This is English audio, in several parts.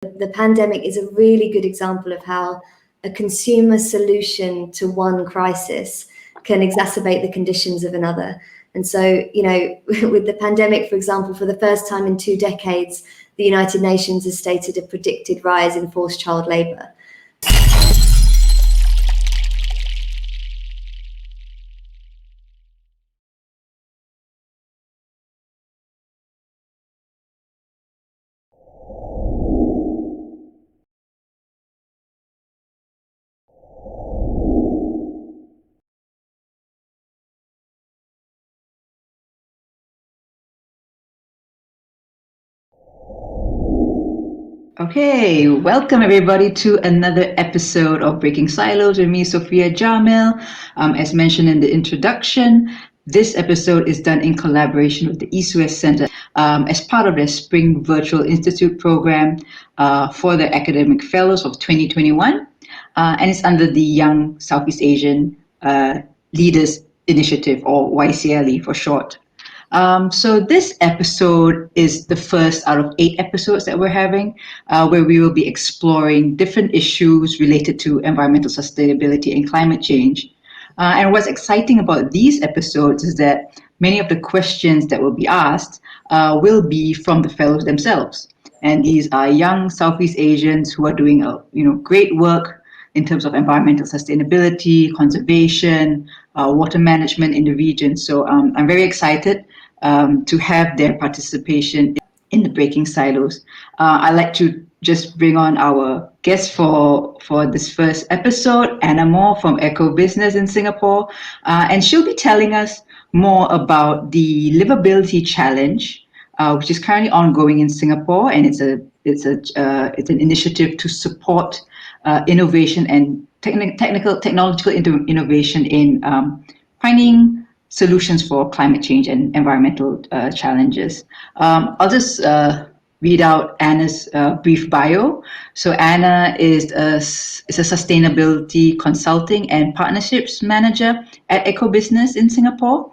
The pandemic is a really good example of how a consumer solution to one crisis can exacerbate the conditions of another. And so, with the pandemic, for example, for the first time in 2 decades, the United Nations has stated a predicted rise in forced child labour. Okay, welcome everybody to another episode of Breaking Silos with me, Sophia Jamil. As mentioned in the introduction, this episode is done in collaboration with the EastWest Center as part of their Spring Virtual Institute program for the Academic Fellows of 2021, and it's under the Young Southeast Asian Leaders Initiative, or YSEALI for short. So this episode is the first out of 8 episodes that we're having, where we will be exploring different issues related to environmental sustainability and climate change. And what's exciting about these episodes is that many of the questions that will be asked will be from the fellows themselves. And these are young Southeast Asians who are doing great work in terms of environmental sustainability, conservation, water management in the region. So I'm very excited to have their participation in the Breaking Silos. I'd like to just bring on our guest for this first episode, Anna Moore from Eco Business in Singapore, and she'll be telling us more about the Liveability Challenge, which is currently ongoing in Singapore, and it's an initiative to support innovation and technological innovation in finding solutions for climate change and environmental challenges. I'll just read out Anna's brief bio. So Anna is a sustainability consulting and partnerships manager at Eco Business in Singapore.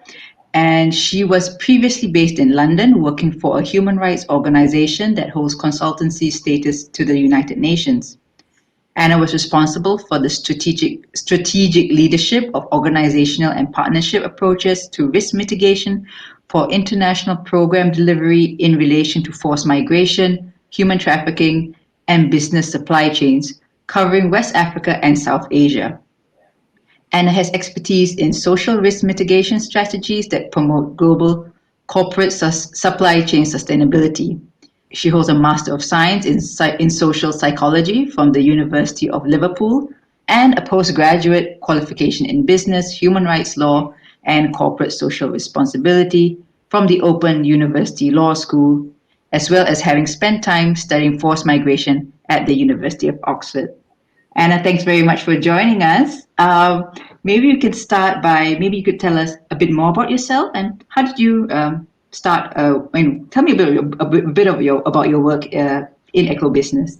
And she was previously based in London, working for a human rights organization that holds consultancy status to the United Nations. Anna was responsible for the strategic leadership of organizational and partnership approaches to risk mitigation for international program delivery in relation to forced migration, human trafficking, and business supply chains, covering West Africa and South Asia. Anna has expertise in social risk mitigation strategies that promote global corporate supply chain sustainability. She holds a Master of Science in Social Psychology from the University of Liverpool and a postgraduate qualification in Business, Human Rights Law, and Corporate Social Responsibility from the Open University Law School, as well as having spent time studying forced migration at the University of Oxford. Anna, thanks very much for joining us. Maybe you could start by, maybe you could tell us a bit more about yourself and how did you start? Tell me a bit about your work in Eco Business.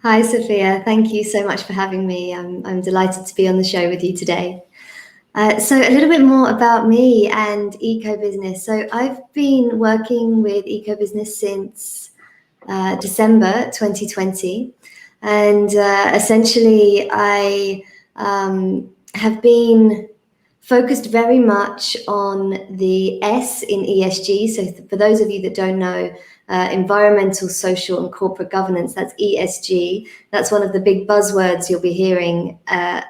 Hi, Sophia. Thank you so much for having me. I'm delighted to be on the show with you today. So a little bit more about me and Eco Business. So I've been working with Eco Business since December 2020. And essentially, I have been focused very much on the S in ESG. So for those of you that don't know, environmental, social, and corporate governance, that's ESG. That's one of the big buzzwords you'll be hearing at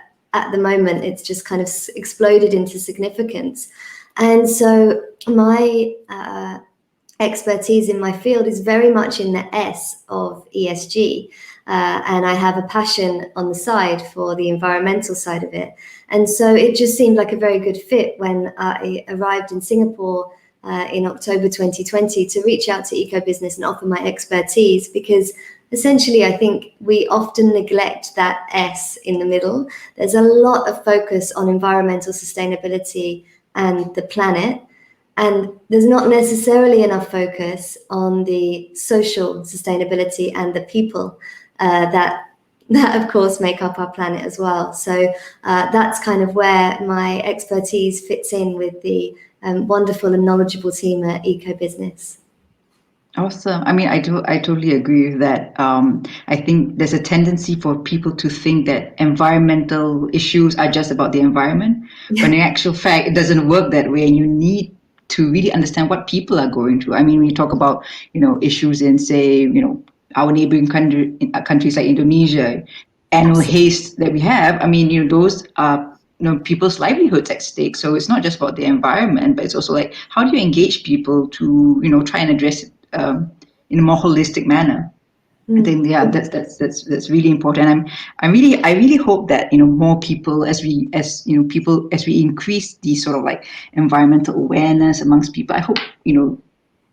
the moment. It's just kind of exploded into significance. And so my expertise in my field is very much in the S of ESG. And I have a passion on the side for the environmental side of it. And so it just seemed like a very good fit when I arrived in Singapore in October 2020 to reach out to Eco Business and offer my expertise, because essentially I think we often neglect that S in the middle. There's a lot of focus on environmental sustainability and the planet, and there's not necessarily enough focus on the social sustainability and the people that of course make up our planet as well. So that's kind of where my expertise fits in with the wonderful and knowledgeable team at Eco Business. Awesome. I mean, I totally agree with that. I think there's a tendency for people to think that environmental issues are just about the environment, but in actual fact, it doesn't work that way. And you need to really understand what people are going through. I mean, when you talk about, issues in, say, our neighboring countries like Indonesia, annual Absolutely. haste that we have. I mean, those are people's livelihoods at stake. So it's not just about the environment, but it's also like how do you engage people to try and address it in a more holistic manner. I think yeah, that's really important. I really hope that more people as we increase the sort of like environmental awareness amongst people. I hope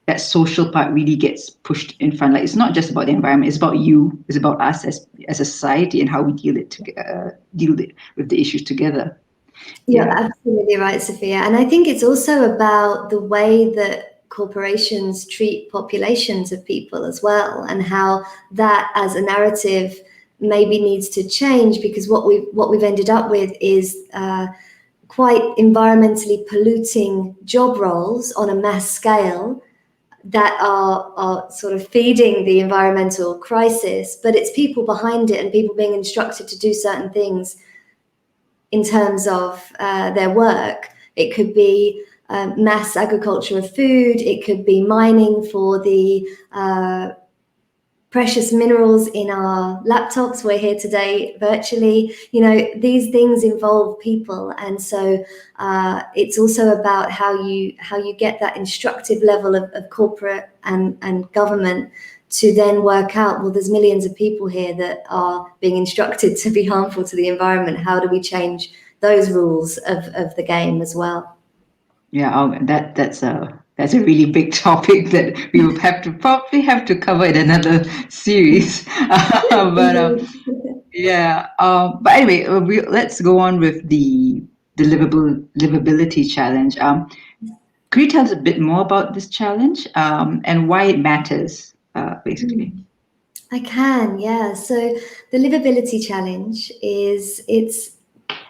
that social part really gets pushed in front. Like it's not just about the environment; it's about you. It's about us as a society and how we deal with the issues together. You're Yeah. absolutely right, Sophia. And I think it's also about the way that corporations treat populations of people as well, and how that as a narrative maybe needs to change, because what we've ended up with is quite environmentally polluting job roles on a mass scale that are sort of feeding the environmental crisis, but it's people behind it and people being instructed to do certain things in terms of their work. It could be mass agriculture of food. It could be mining for the precious minerals in our laptops. We're here today virtually. These things involve people, and so it's also about how you get that instructive level of corporate and government to then work out, well, there's millions of people here that are being instructed to be harmful to the environment. How do we change those rules of the game as well? Yeah, that's a really big topic that we will probably have to cover in another series. But Indeed. yeah, but anyway, let's go on with the livability challenge. Could you tell us a bit more about this challenge and why it matters, basically? I can, yeah. So the Livability Challenge it's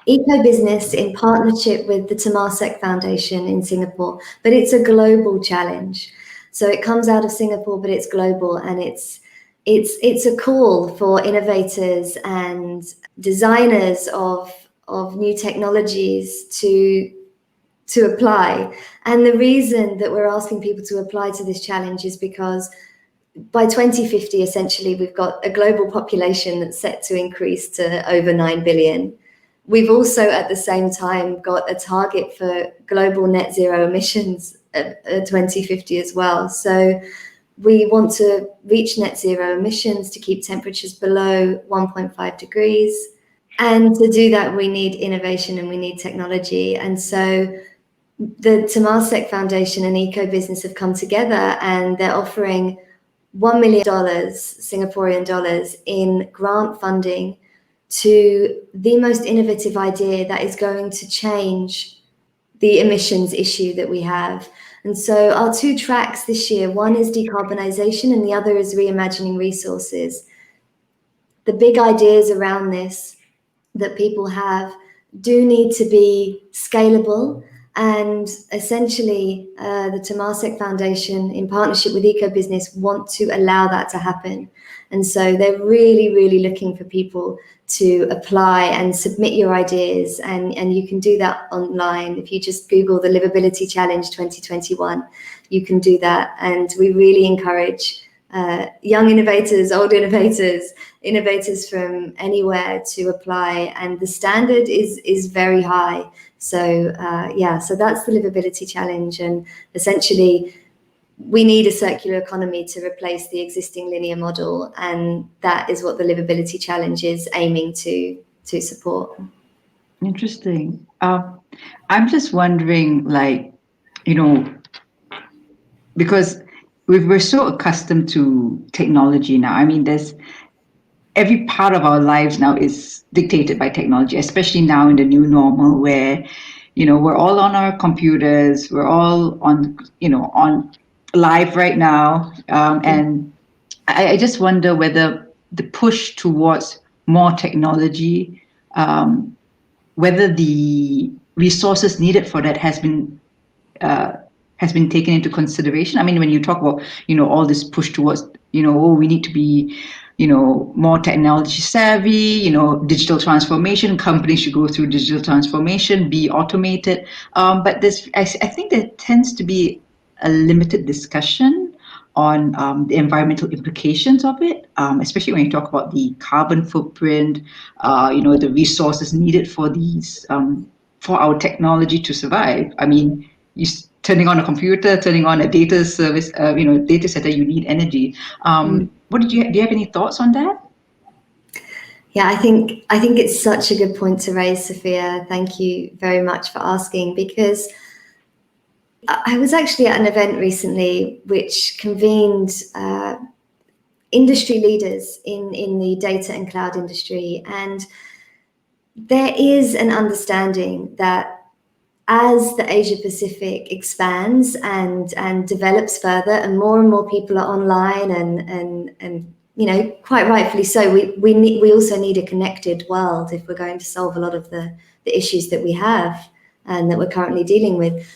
eco-business in partnership with the Temasek Foundation in Singapore, but it's a global challenge. So it comes out of Singapore, but it's global, and it's a call for innovators and designers of new technologies to apply. And the reason that we're asking people to apply to this challenge is because by 2050, essentially, we've got a global population that's set to increase to over 9 billion. We've also, at the same time, got a target for global net zero emissions at 2050 as well. So we want to reach net zero emissions to keep temperatures below 1.5 degrees. And to do that, we need innovation and we need technology. And so the Temasek Foundation and Eco Business have come together, and they're offering $1 million Singaporean dollars in grant funding to the most innovative idea that is going to change the emissions issue that we have. And so our two tracks this year, one is decarbonisation and the other is reimagining resources. The big ideas around this that people have do need to be scalable. And essentially, the Temasek Foundation, in partnership with Eco Business, want to allow that to happen. And so they're really, really looking for people to apply and submit your ideas. And you can do that online. If you just Google the Livability Challenge 2021, you can do that. And we really encourage young innovators, old innovators from anywhere to apply, and the standard is very high. So so that's the Livability Challenge, and essentially we need a circular economy to replace the existing linear model, and that is what the Livability Challenge is aiming to support. Interesting. I'm just wondering, like, because we're so accustomed to technology now. I mean, there's every part of our lives now is dictated by technology, especially now in the new normal where, we're all on our computers, we're all on live right now. And I just wonder whether the push towards more technology, whether the resources needed for that has been has been taken into consideration? I mean, when you talk about, all this push towards, we need to be, more technology savvy, digital transformation, companies should go through digital transformation, be automated. But I think there tends to be a limited discussion on the environmental implications of it, especially when you talk about the carbon footprint, the resources needed for these, for our technology to survive. I mean, turning on a computer, turning on a data service, data center, you need energy. Do you have any thoughts on that? Yeah, I think it's such a good point to raise, Sophia. Thank you very much for asking, because I was actually at an event recently which convened industry leaders in the data and cloud industry, and there is an understanding that as the Asia Pacific expands and develops further, and more people are online, and quite rightfully so, we also need a connected world if we're going to solve a lot of the issues that we have and that we're currently dealing with.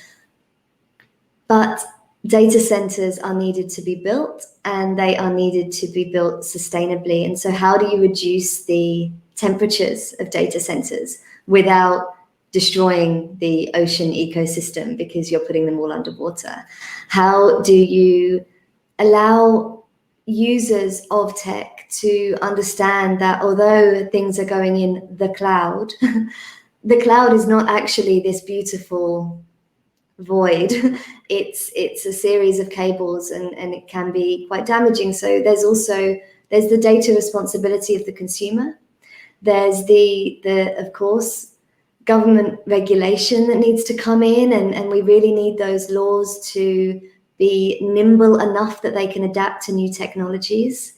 But data centers are needed to be built, and they are needed to be built sustainably. And so how do you reduce the temperatures of data centers without destroying the ocean ecosystem because you're putting them all underwater? How do you allow users of tech to understand that although things are going in the cloud, the cloud is not actually this beautiful void. It's a series of cables, and it can be quite damaging. So there's the data responsibility of the consumer. There's the of course government regulation that needs to come in, and we really need those laws to be nimble enough that they can adapt to new technologies.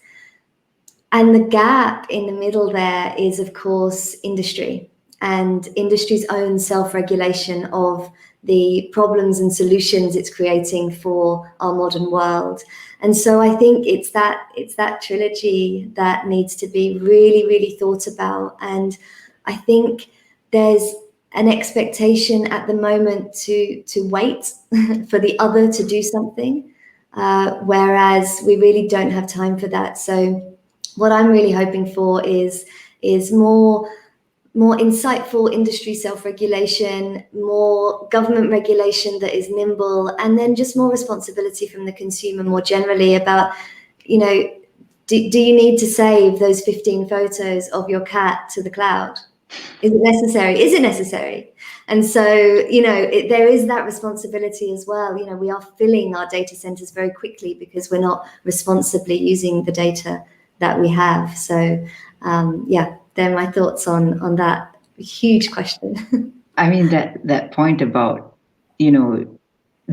And the gap in the middle there is, of course, industry and industry's own self-regulation of the problems and solutions it's creating for our modern world. And so I think it's that trilogy that needs to be really, really thought about. And I think there's an expectation at the moment to wait for the other to do something, whereas we really don't have time for that. So what I'm really hoping for is more insightful industry self-regulation, more government regulation that is nimble, and then just more responsibility from the consumer more generally about, do you need to save those 15 photos of your cat to the cloud? Is it necessary? Is it necessary? And so, there is that responsibility as well. We are filling our data centers very quickly because we're not responsibly using the data that we have. So, they're my thoughts on that huge question. I mean, that point about, do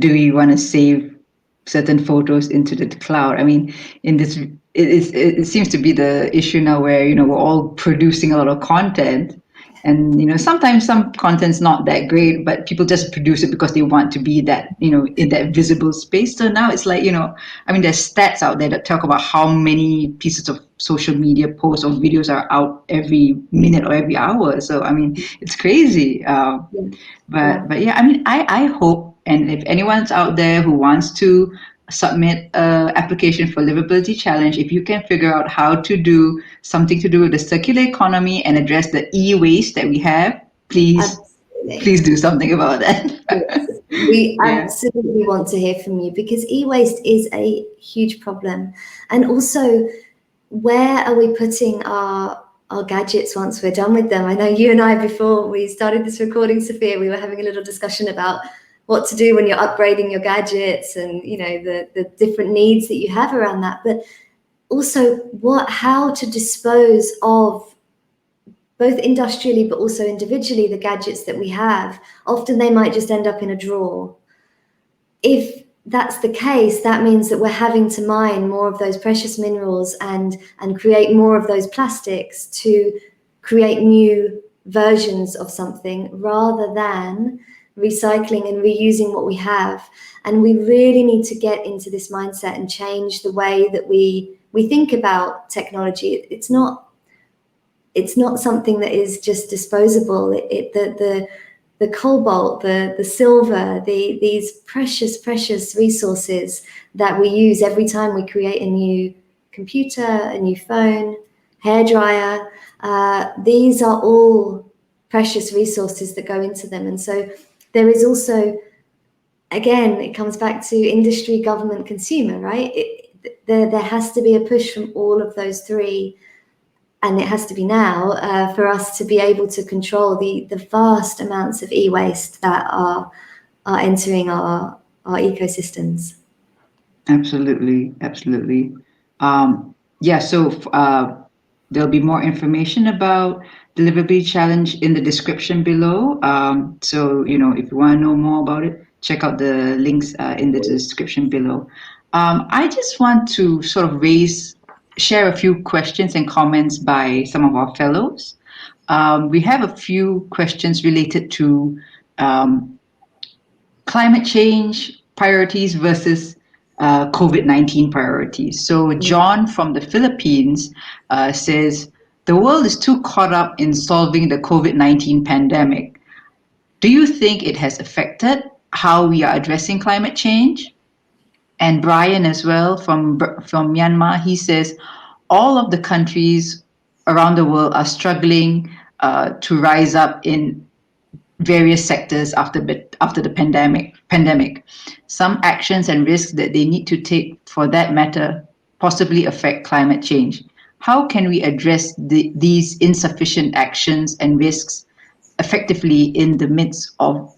we want to save certain photos into the cloud? I mean, it seems to be the issue now where, we're all producing a lot of content. And, sometimes some content's not that great, but people just produce it because they want to be that, in that visible space. So now it's like, there's stats out there that talk about how many pieces of social media posts or videos are out every minute or every hour. So, it's crazy. But yeah, I hope, and if anyone's out there who wants to submit an application for Liveability Challenge, if you can figure out how to do something to do with the circular economy and address the e-waste that we have, please do something about that. Yes. We absolutely want to hear from you, because e-waste is a huge problem. And also, where are we putting our gadgets once we're done with them? I know you and I, before we started this recording, Sophia, we were having a little discussion about what to do when you're upgrading your gadgets, and the different needs that you have around that, but also how to dispose of, both industrially but also individually, the gadgets that we have. Often they might just end up in a drawer. If that's the case, that means that we're having to mine more of those precious minerals and create more of those plastics to create new versions of something, rather than recycling and reusing what we have. And we really need to get into this mindset and change the way that we think about technology. It's not something that is just disposable. the cobalt, the silver, these precious resources that we use every time we create a new computer, a new phone, hairdryer. These are all precious resources that go into them. And so there is also, again, it comes back to industry, government, consumer, right? There has to be a push from all of those three, and it has to be now for us to be able to control the vast amounts of e-waste that are entering our ecosystems. Absolutely, absolutely. So there'll be more information about the Liveability Challenge in the description below. So, if you want to know more about it, check out the links in the description below. I just want to sort of share a few questions and comments by some of our fellows. We have a few questions related to climate change priorities versus COVID-19 priorities. So John from the Philippines says, the world is too caught up in solving the COVID-19 pandemic. Do you think it has affected how we are addressing climate change? And Brian as well from Myanmar, he says, all of the countries around the world are struggling to rise up in various sectors after the pandemic. Some actions and risks that they need to take, for that matter, possibly affect climate change. How can we address these insufficient actions and risks effectively in the midst of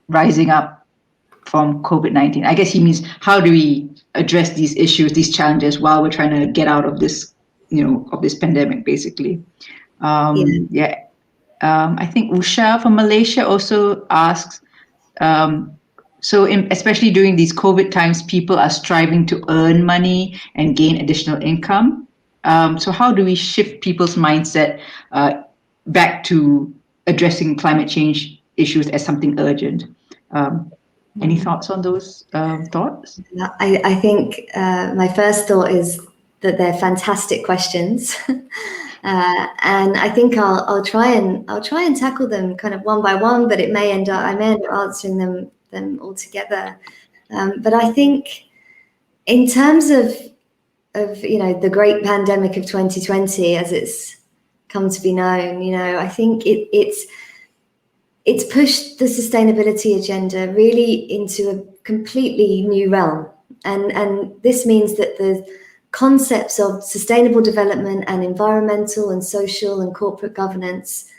rising up from COVID-19? I guess he means, how do we address these issues, these challenges, while we're trying to get out of this, of this pandemic, basically. I think Usha from Malaysia also asks, especially during these COVID times, people are striving to earn money and gain additional income. So how do we shift people's mindset back to addressing climate change issues as something urgent? Any thoughts on those thoughts? I think my first thought is that they're fantastic questions. And I think I'll try and tackle them kind of one by one, but I may end up answering them all together. But I think in terms of the great pandemic of 2020, as it's come to be known, I think it's pushed the sustainability agenda really into a completely new realm, and this means that the concepts of sustainable development and environmental and social and corporate governance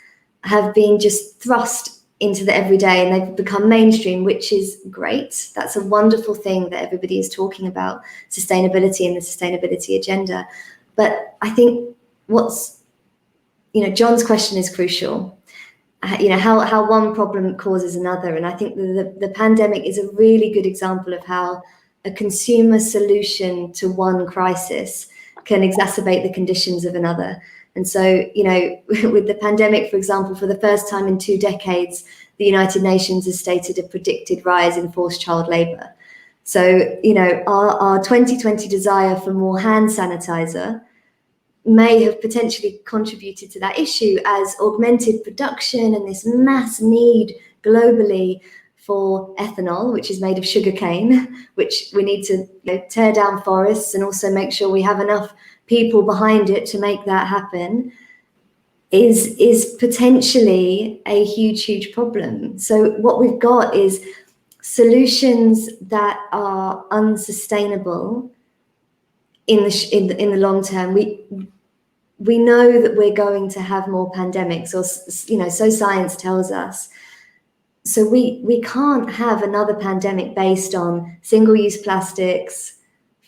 have been just thrust into the everyday, and they've become mainstream, which is great. That's a wonderful thing that everybody is talking about sustainability and the sustainability agenda. But I think John's question is crucial. How one problem causes another. And I think the pandemic is a really good example of how a consumer solution to one crisis can exacerbate the conditions of another. And so, with the pandemic, for example, for the first time in 2 decades, the United Nations has stated a predicted rise in forced child labor. So, our 2020 desire for more hand sanitizer may have potentially contributed to that issue, as augmented production and this mass need globally for ethanol, which is made of sugarcane, which we need to tear down forests and also make sure we have enough people behind it to make that happen, is potentially a huge problem. So what we've got is solutions that are unsustainable in the long term. We know that we're going to have more pandemics, or so science tells us. So we can't have another pandemic based on single-use plastics,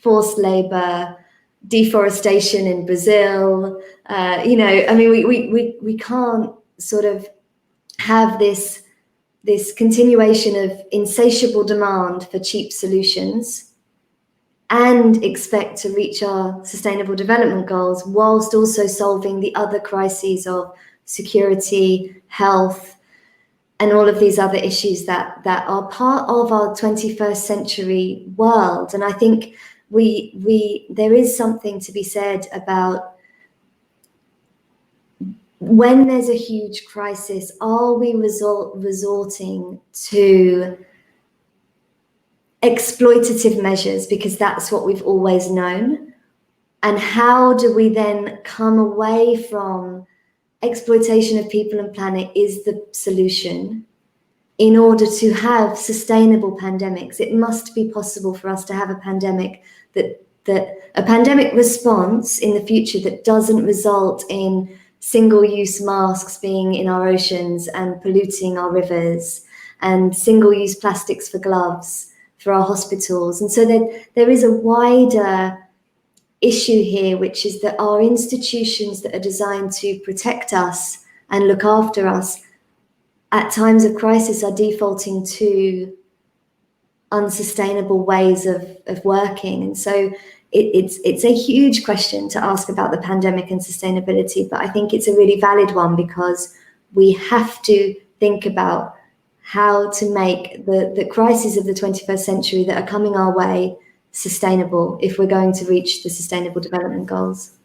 forced labor, deforestation in Brazil. We can't sort of have this continuation of insatiable demand for cheap solutions and expect to reach our sustainable development goals whilst also solving the other crises of security, health, and all of these other issues that are part of our 21st century world. And I think there is something to be said about when there's a huge crisis, are we resorting to exploitative measures because that's what we've always known? And how do we then come away from exploitation of people and planet is the solution in order to have sustainable pandemics? It must be possible for us to have a pandemic that a pandemic response in the future that doesn't result in single-use masks being in our oceans and polluting our rivers, and single-use plastics for gloves for our hospitals. And so there is a wider issue here, which is that our institutions that are designed to protect us and look after us at times of crisis are defaulting to unsustainable ways of working. And so it's a huge question to ask about the pandemic and sustainability, but I think it's a really valid one because we have to think about how to make the crises of the 21st century that are coming our way sustainable if we're going to reach the Sustainable Development Goals.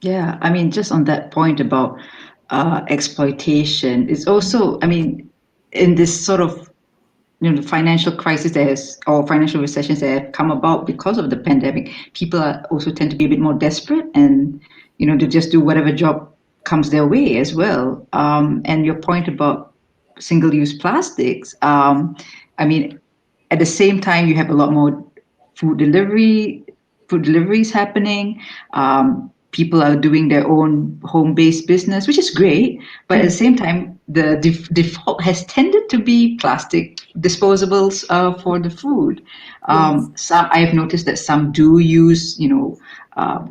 Yeah, I mean, just on that point about exploitation, it's also, I mean, in this sort of the financial crisis or financial recessions that have come about because of the pandemic, people also tend to be a bit more desperate and, to just do whatever job comes their way as well. And your point about single-use plastics, I mean, at the same time, you have a lot more food deliveries happening. People are doing their own home-based business, which is great. But at the same time, the default has tended to be plastic disposables for the food. Some I have noticed that some do use,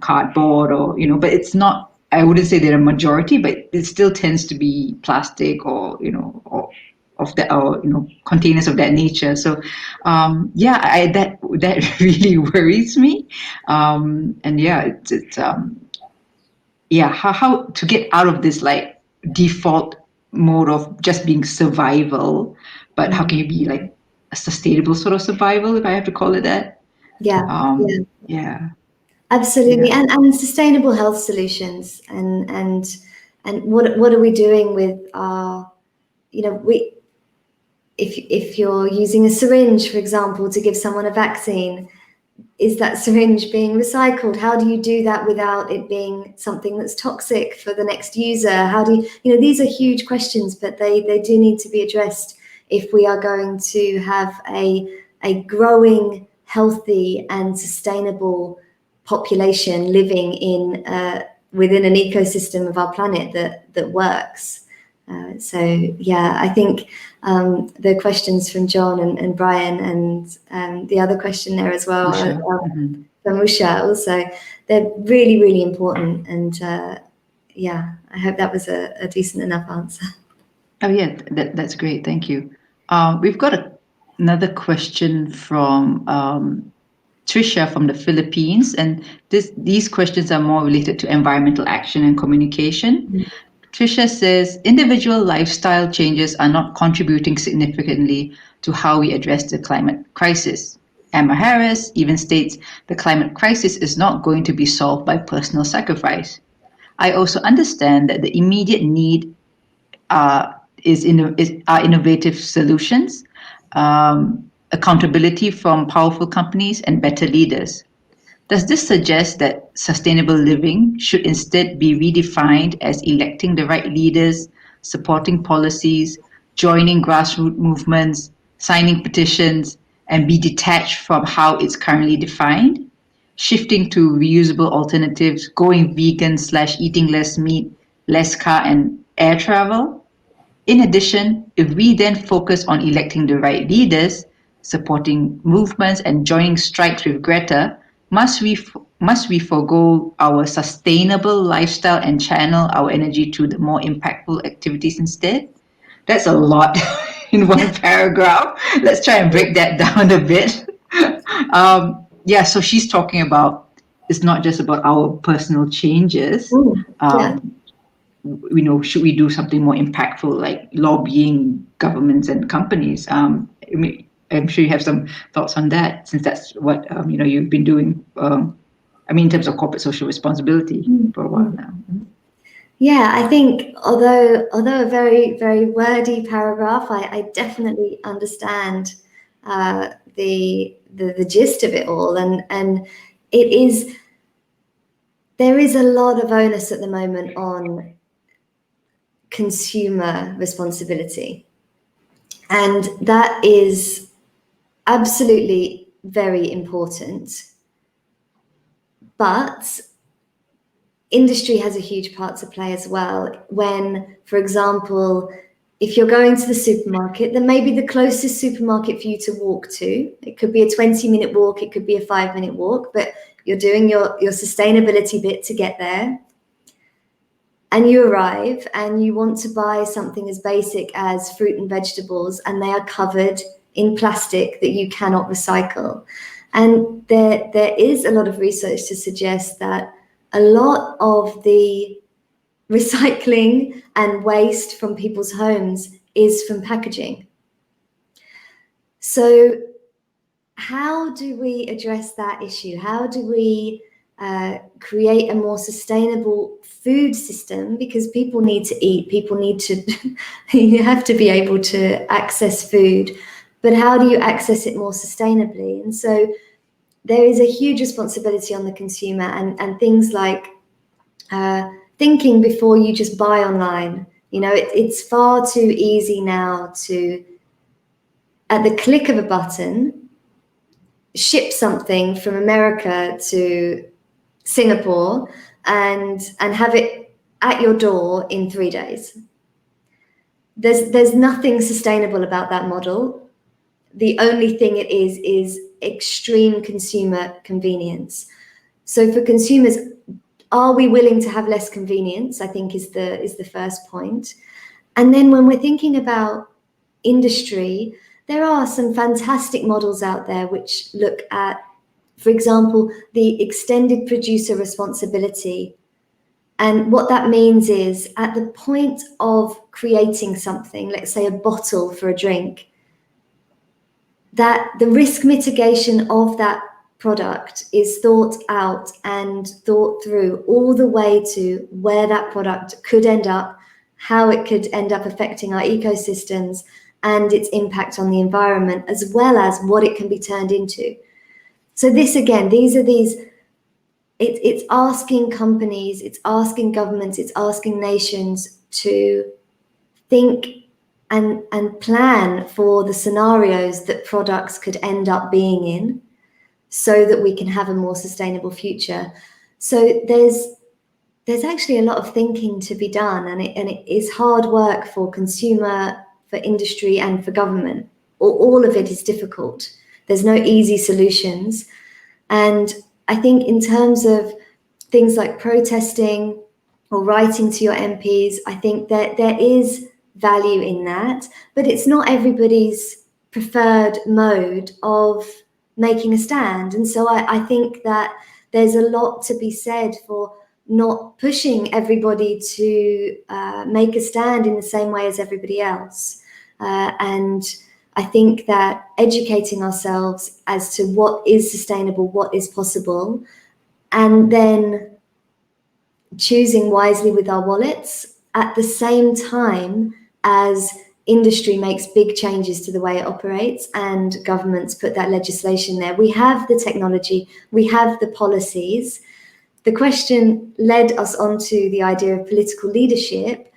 cardboard or, but it's not. I wouldn't say they're a majority, but it still tends to be plastic or, or of that, or containers of that nature. So that really worries me. And yeah, it's how to get out of this like default mode of just being survival, but how can you be like a sustainable sort of survival, if I have to call it that? Yeah. Absolutely. Yeah. And sustainable health solutions and what are we doing with our, if you're using a syringe, for example, to give someone a vaccine, is that syringe being recycled? How do you do that without it being something that's toxic for the next user? How do these are huge questions, but they do need to be addressed if we are going to have a growing, healthy and sustainable population living in within an ecosystem of our planet that works. I think the questions from John and Brian and the other question there as well, from Usha also, they're really, really important. And I hope that was a decent enough answer. Oh yeah, that's great. Thank you. We've got another question from Trisha from the Philippines, and these questions are more related to environmental action and communication. Mm-hmm. Trisha says, individual lifestyle changes are not contributing significantly to how we address the climate crisis. Emma Harris even states the climate crisis is not going to be solved by personal sacrifice. I also understand that the immediate need are innovative solutions, accountability from powerful companies, and better leaders. Does this suggest that sustainable living should instead be redefined as electing the right leaders, supporting policies, joining grassroots movements, signing petitions, and be detached from how it's currently defined? Shifting to reusable alternatives, going vegan / eating less meat, less car and air travel? In addition, if we then focus on electing the right leaders, supporting movements, and joining strikes with Greta, must we forgo our sustainable lifestyle and channel our energy to the more impactful activities instead? That's a lot in one paragraph. Let's try and break that down a bit. So she's talking about it's not just about our personal changes. Should we do something more impactful, like lobbying governments and companies? I'm sure you have some thoughts on that, since that's what you've been doing. In terms of corporate social responsibility for a while now. Yeah, I think although a very, very wordy paragraph, I definitely understand the gist of it all, and it is, there is a lot of onus at the moment on consumer responsibility, and that is absolutely very important. But industry has a huge part to play as well. When, for example, if you're going to the supermarket, then maybe the closest supermarket for you to walk to, it could be a 20-minute walk, it could be a 5-minute walk, but you're doing your sustainability bit to get there. And you arrive and you want to buy something as basic as fruit and vegetables, and they are covered in plastic that you cannot recycle. And there is a lot of research to suggest that a lot of the recycling and waste from people's homes is from packaging. So how do we address that issue? How do we create a more sustainable food system? Because people need to eat, people need to, you have to be able to access food, but how do you access it more sustainably? And so there is a huge responsibility on the consumer, and things like thinking before you just buy online. You know, it's far too easy now to, at the click of a button, ship something from America to Singapore and have it at your door in 3 days. There's nothing sustainable about that model. The only thing it is extreme consumer convenience. So for consumers, are we willing to have less convenience? I think is the first point. And then when we're thinking about industry, there are some fantastic models out there which look at, for example, the extended producer responsibility. And what that means is, at the point of creating something, let's say a bottle for a drink, that the risk mitigation of that product is thought out and thought through all the way to where that product could end up, how it could end up affecting our ecosystems and its impact on the environment, as well as what it can be turned into. So this, again, it's asking companies, it's asking governments, it's asking nations to think and plan for the scenarios that products could end up being in, so that we can have a more sustainable future. So there's actually a lot of thinking to be done, and it is hard work for consumer, for industry, and for government. All of it is difficult. There's no easy solutions. And I think in terms of things like protesting or writing to your MPs, I think that there is value in that, but it's not everybody's preferred mode of making a stand. And so I think that there's a lot to be said for not pushing everybody to make a stand in the same way as everybody else. And I think that educating ourselves as to what is sustainable, what is possible, and then choosing wisely with our wallets at the same time as industry makes big changes to the way it operates and governments put that legislation there. We have the technology, we have the policies. The question led us onto the idea of political leadership,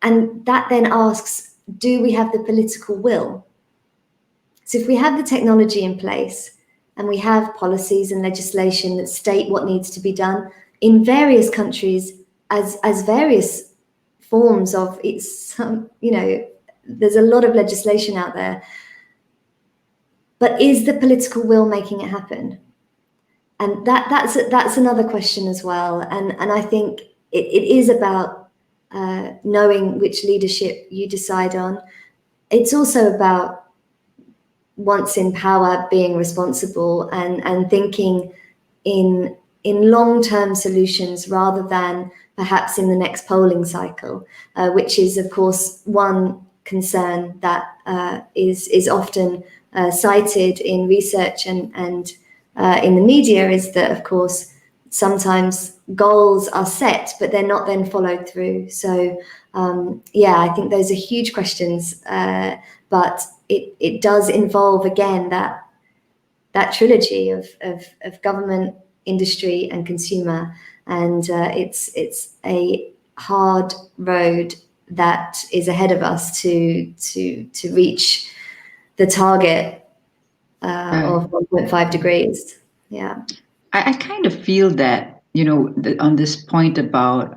and that then asks, do we have the political will? So if we have the technology in place and we have policies and legislation that state what needs to be done in various countries as various forms of it's, there's a lot of legislation out there, but is the political will making it happen? And that's another question as well. And I think it is about knowing which leadership you decide on. It's also about, once in power, being responsible and thinking in long-term solutions rather than perhaps in the next polling cycle, which is, of course, one concern that is often cited in research and in the media, is that, of course, sometimes goals are set, but they're not then followed through. So I think those are huge questions, but it does involve, again, that trilogy of government, industry, and consumer, and it's a hard road that is ahead of us to reach the target of 1.5 degrees. Yeah. I kind of feel that, on this point about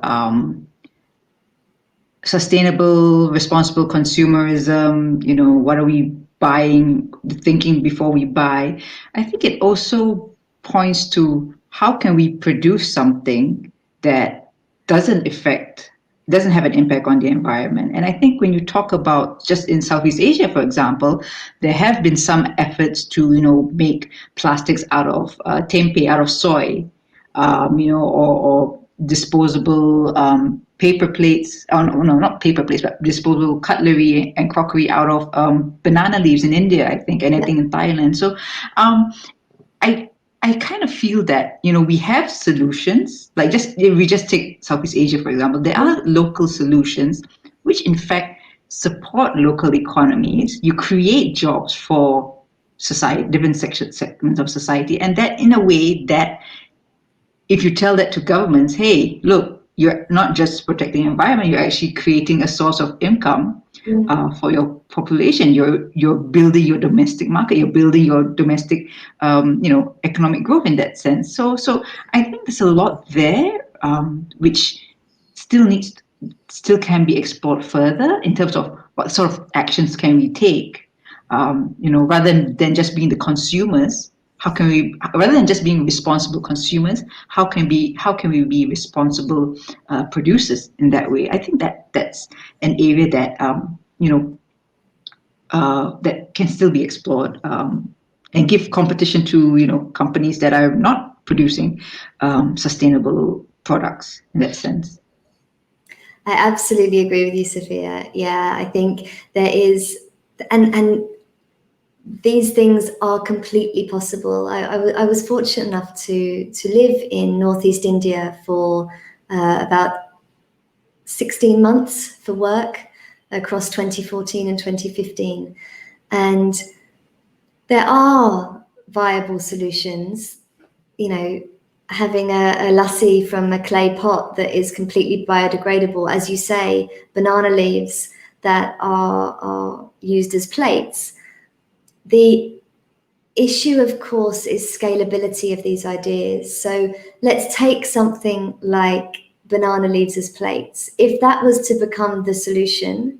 sustainable, responsible consumerism, what are we buying, thinking before we buy. I think it also points to how can we produce something that doesn't have an impact on the environment. And I think when you talk about just in Southeast Asia, for example, there have been some efforts to, make plastics out of tempeh, out of soy, or disposable paper plates. Oh, no, not paper plates, but disposable cutlery and crockery out of banana leaves in India, I think, and I think in Thailand. So I kind of feel that, we have solutions, like if we just take Southeast Asia, for example, there are local solutions which in fact support local economies. You create jobs for society, different segments of society, and that in a way that if you tell that to governments, hey, look, you're not just protecting the environment, you're actually creating a source of income for your population. You're building your domestic market. You're building your domestic, economic growth in that sense. So I think there's a lot there, which still can be explored further in terms of what sort of actions can we take, rather than just being the consumers. How can we, rather than just being responsible consumers, how can we be responsible producers in that way? I think that's an area that that can still be explored, and give competition to companies that are not producing sustainable products in that sense. I absolutely agree with you, Sophia. Yeah, I think there is, and these things are completely possible. I was fortunate enough to live in Northeast India for about 16 months for work across 2014 and 2015. And there are viable solutions, having a lassi from a clay pot that is completely biodegradable, as you say, banana leaves that are used as plates. The issue, of course, is scalability of these ideas. So let's take something like banana leaves as plates. If that was to become the solution,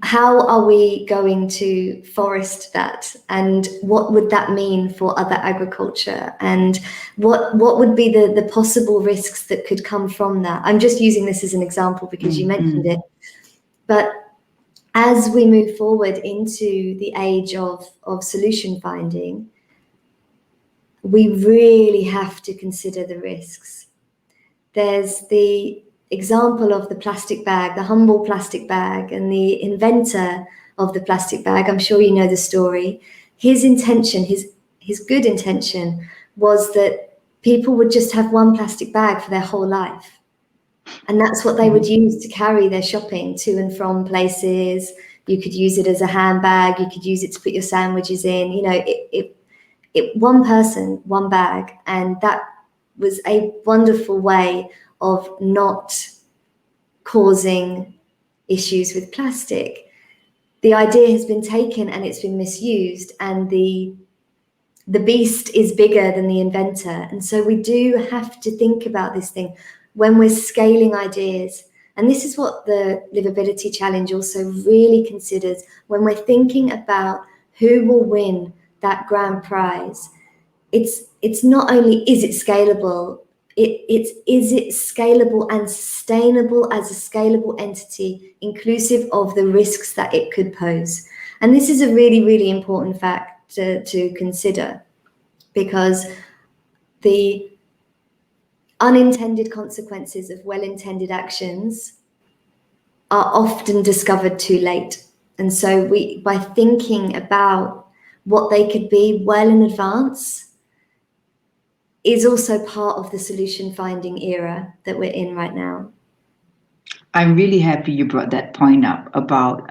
how are we going to forest that? And what would that mean for other agriculture? And what would be the possible risks that could come from that? I'm just using this as an example because you mentioned it. But as we move forward into the age of solution finding, we really have to consider the risks. There's the example of the plastic bag, the humble plastic bag, and the inventor of the plastic bag. I'm sure you know the story. His intention, his good intention, was that people would just have one plastic bag for their whole life. And that's what they would use to carry their shopping to and from places. You could use it as a handbag. You could use it to put your sandwiches in. One person, one bag. And that was a wonderful way of not causing issues with plastic. The idea has been taken and it's been misused, and the beast is bigger than the inventor. And so we do have to think about this thing when we're scaling ideas. And this is what the Liveability Challenge also really considers when we're thinking about who will win that grand prize. It's not only is it scalable, it's is it scalable and sustainable as a scalable entity, inclusive of the risks that it could pose. And this is a really, really important fact to consider, because the unintended consequences of well-intended actions are often discovered too late. And so by thinking about what they could be well in advance, is also part of the solution finding era that we're in right now. I'm really happy you brought that point up about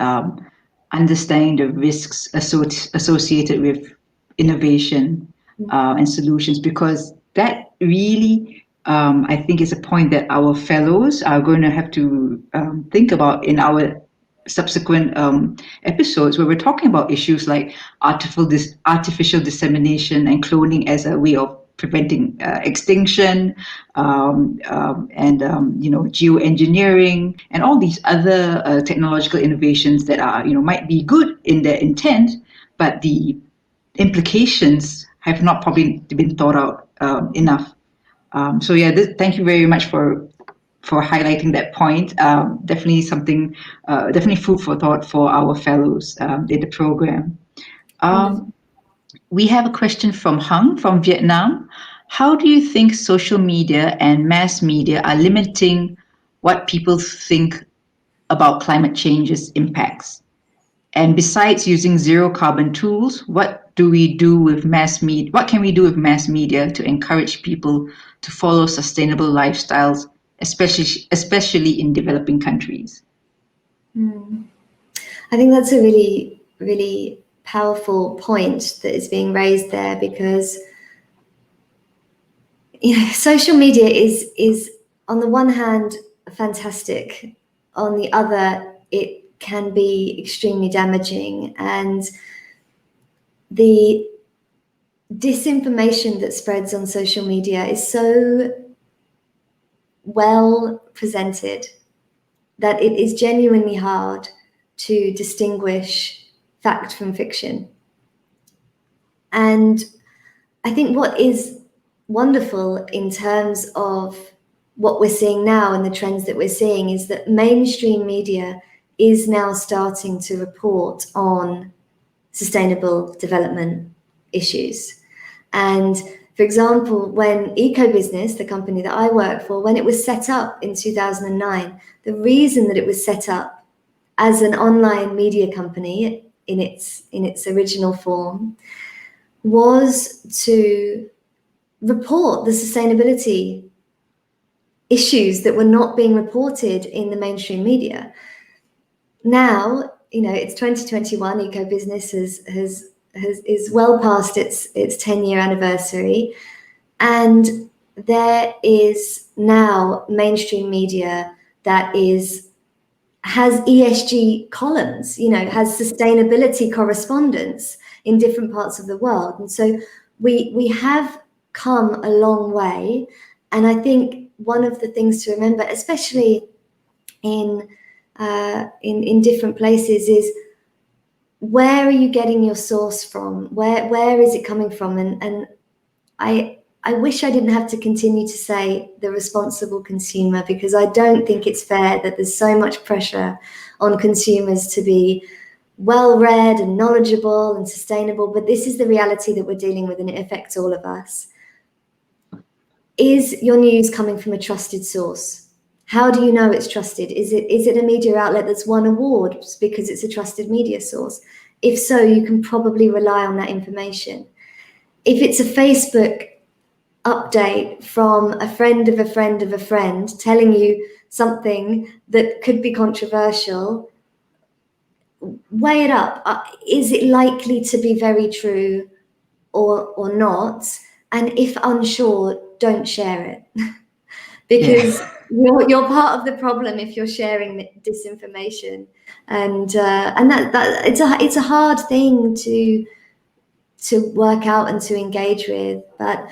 understanding the risks associated with innovation and solutions, because that really, I think, is a point that our fellows are going to have to think about in our subsequent episodes, where we're talking about issues like artificial dissemination and cloning as a way of preventing extinction, and geoengineering, and all these other technological innovations that are, might be good in their intent, but the implications have not probably been thought out enough. So yeah, thank you very much for highlighting that point. Definitely something, definitely food for thought for our fellows in the program. We have a question from Hung from Vietnam. How do you think social media and mass media are limiting what people think about climate change's impacts? And besides using zero carbon tools, what can we do with mass media to encourage people to follow sustainable lifestyles, especially in developing countries? I think that's a really, really powerful point that is being raised there, because social media is on the one hand fantastic, on the other it can be extremely damaging, and the disinformation that spreads on social media is so well presented that it is genuinely hard to distinguish fact from fiction. And I think what is wonderful in terms of what we're seeing now and the trends that we're seeing is that mainstream media is now starting to report on sustainable development issues. And for example, when Ecobusiness, the company that I work for, when it was set up in 2009, the reason that it was set up as an online media company in its original form was to report the sustainability issues that were not being reported in the mainstream media. Now, it's 2021. Ecobusiness is well past its 10-year anniversary, and there is now mainstream media that has ESG columns, has sustainability correspondence in different parts of the world. And so we have come a long way. And I think one of the things to remember, especially in different places, is where are you getting your source from? Where is it coming from? And I wish I didn't have to continue to say the responsible consumer, because I don't think it's fair that there's so much pressure on consumers to be well-read and knowledgeable and sustainable, but this is the reality that we're dealing with, and it affects all of us. Is your news coming from a trusted source? How do you know it's trusted? Is it a media outlet that's won awards because it's a trusted media source? If so, you can probably rely on that information. If it's a Facebook update from a friend of a friend of a friend telling you something that could be controversial, weigh it up. Is it likely to be very true or not? And if unsure, don't share it. Because you're part of the problem if you're sharing disinformation, and that it's a hard thing to work out and to engage with. But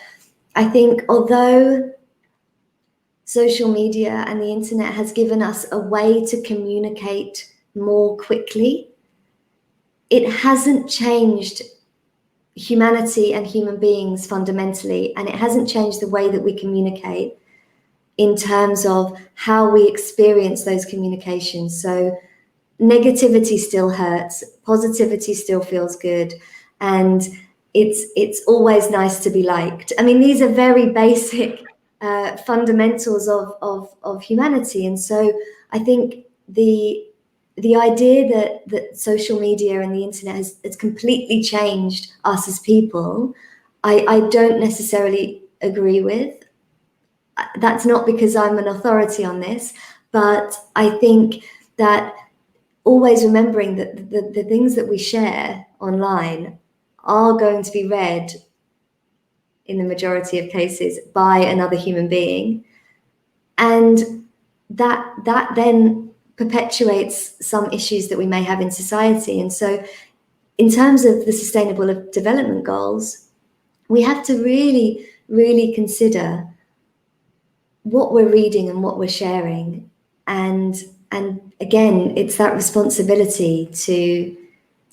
I think although social media and the internet has given us a way to communicate more quickly, it hasn't changed humanity and human beings fundamentally, and it hasn't changed the way that we communicate in terms of how we experience those communications. So negativity still hurts, positivity still feels good, and it's always nice to be liked. I mean, these are very basic fundamentals of humanity. And so I think the idea that social media and the internet has completely changed us as people, I don't necessarily agree with. That's not because I'm an authority on this, but I think that always remembering that the things that we share online are going to be read in the majority of cases by another human being, and that then perpetuates some issues that we may have in society. And so in terms of the Sustainable Development Goals, we have to really, really consider what we're reading and what we're sharing. And again, it's that responsibility to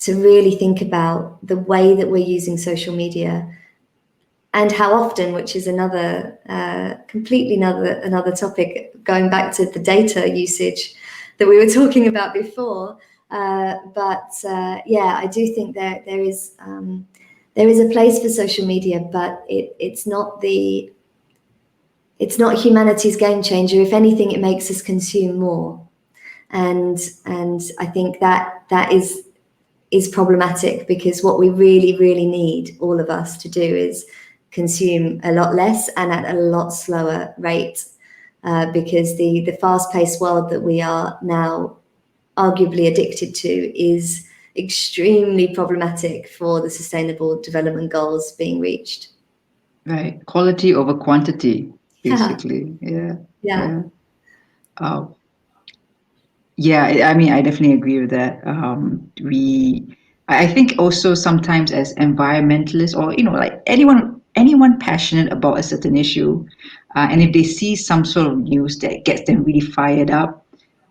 really think about the way that we're using social media and how often, which is another completely another topic, going back to the data usage that we were talking about before. But I do think there is a place for social media, but it's not humanity's game changer. If anything, it makes us consume more, and I think that is problematic, because what we really, really need, all of us, to do is consume a lot less and at a lot slower rate, because the fast-paced world that we are now arguably addicted to is extremely problematic for the Sustainable Development Goals being reached. Right. Quality over quantity, basically. Yeah. Yeah. Yeah, I mean, I definitely agree with that. I think also sometimes as environmentalists, or like anyone passionate about a certain issue, and if they see some sort of news that gets them really fired up,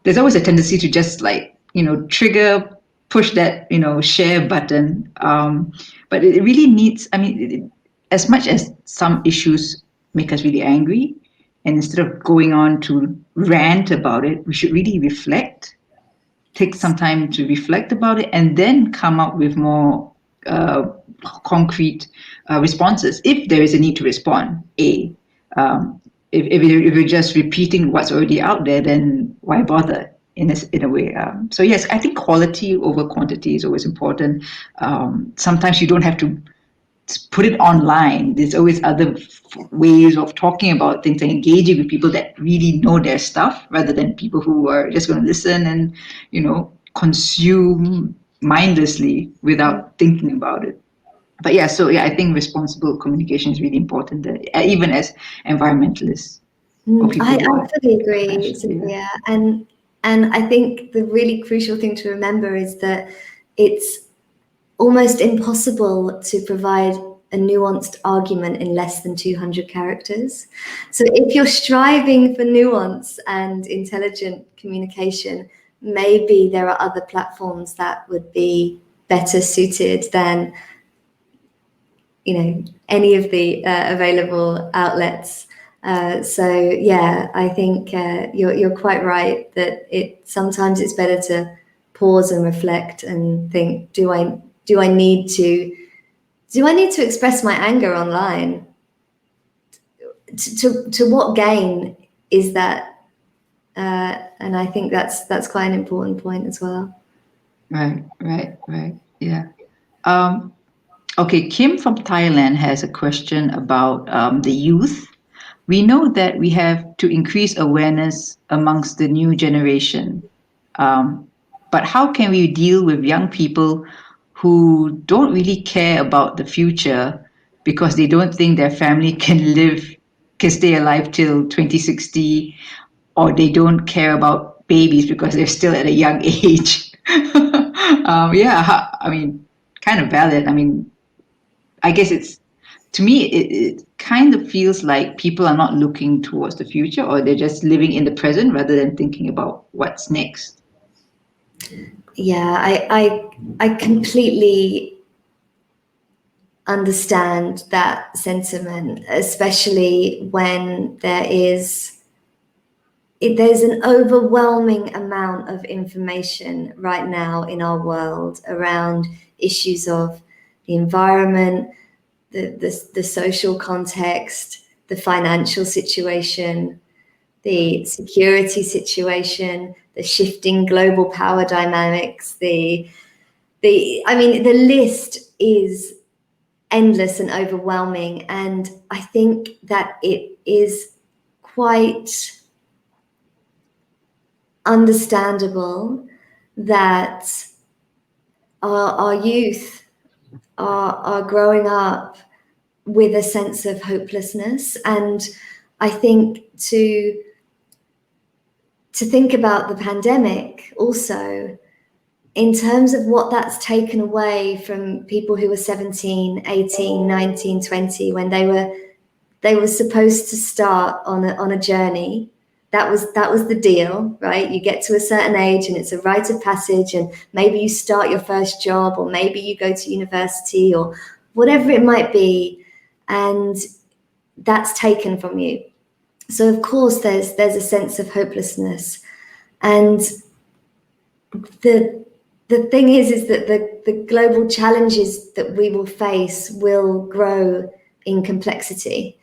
there's always a tendency to just push that share button. But it really needs. I mean, as much as some issues make us really angry, and instead of going on to rant about it, we should really take some time to reflect about it, and then come up with more concrete responses if there is a need to respond. If you're just repeating what's already out there, then why bother? In a way. So yes, I think quality over quantity is always important. Sometimes you don't have to put it online. There's always other ways of talking about things and engaging with people that really know their stuff, rather than people who are just going to listen and consume mindlessly without thinking about it. But I think responsible communication is really important, even as environmentalists or people I who are fully agree, passionate. Sophia. And I think the really crucial thing to remember is that it's almost impossible to provide a nuanced argument in less than 200 characters. So if you're striving for nuance and intelligent communication, maybe there are other platforms that would be better suited than any of the available outlets. I think you're quite right that sometimes it's better to pause and reflect and think, do I need to express my anger online? To what gain is that? And I think that's quite an important point as well. Right. Yeah. Okay, Kim from Thailand has a question about the youth. We know that we have to increase awareness amongst the new generation. But how can we deal with young people who don't really care about the future because they don't think their family can stay alive till 2060, or they don't care about babies because they're still at a young age? I mean, kind of valid. I mean, I guess to me, it kind of feels like people are not looking towards the future, or they're just living in the present rather than thinking about what's next. Yeah, I completely understand that sentiment, especially when there's an overwhelming amount of information right now in our world around issues of the environment, the social context, the financial situation, the security situation, the shifting global power dynamics, the list is endless and overwhelming. And I think that it is quite understandable that our youth are growing up with a sense of hopelessness. And I think to think about the pandemic also in terms of what that's taken away from people who were 17, 18, 19, 20, when they were supposed to start on a journey. That was the deal, right? You get to a certain age and it's a rite of passage, and maybe you start your first job, or maybe you go to university, or whatever it might be, and that's taken from you. So of course there's a sense of hopelessness. And the thing is that the global challenges that we will face will grow in complexity.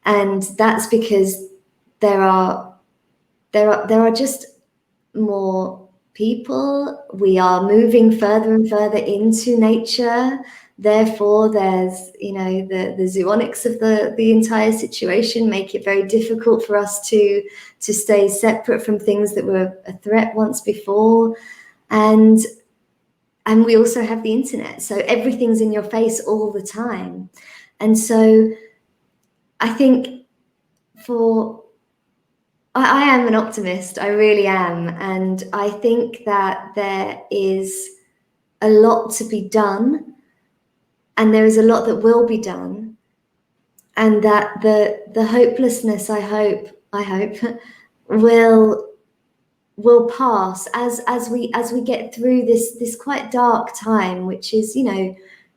And that's because there are just more people. We are moving further and further into nature. Therefore, there's, the zoonics of the entire situation make it very difficult for us to stay separate from things that were a threat once before. And we also have the internet. So everything's in your face all the time. And so I think I am an optimist, I really am. And I think that there is a lot to be done, and there is a lot that will be done, and that the hopelessness, I hope, will pass as we get through this quite dark time, which is,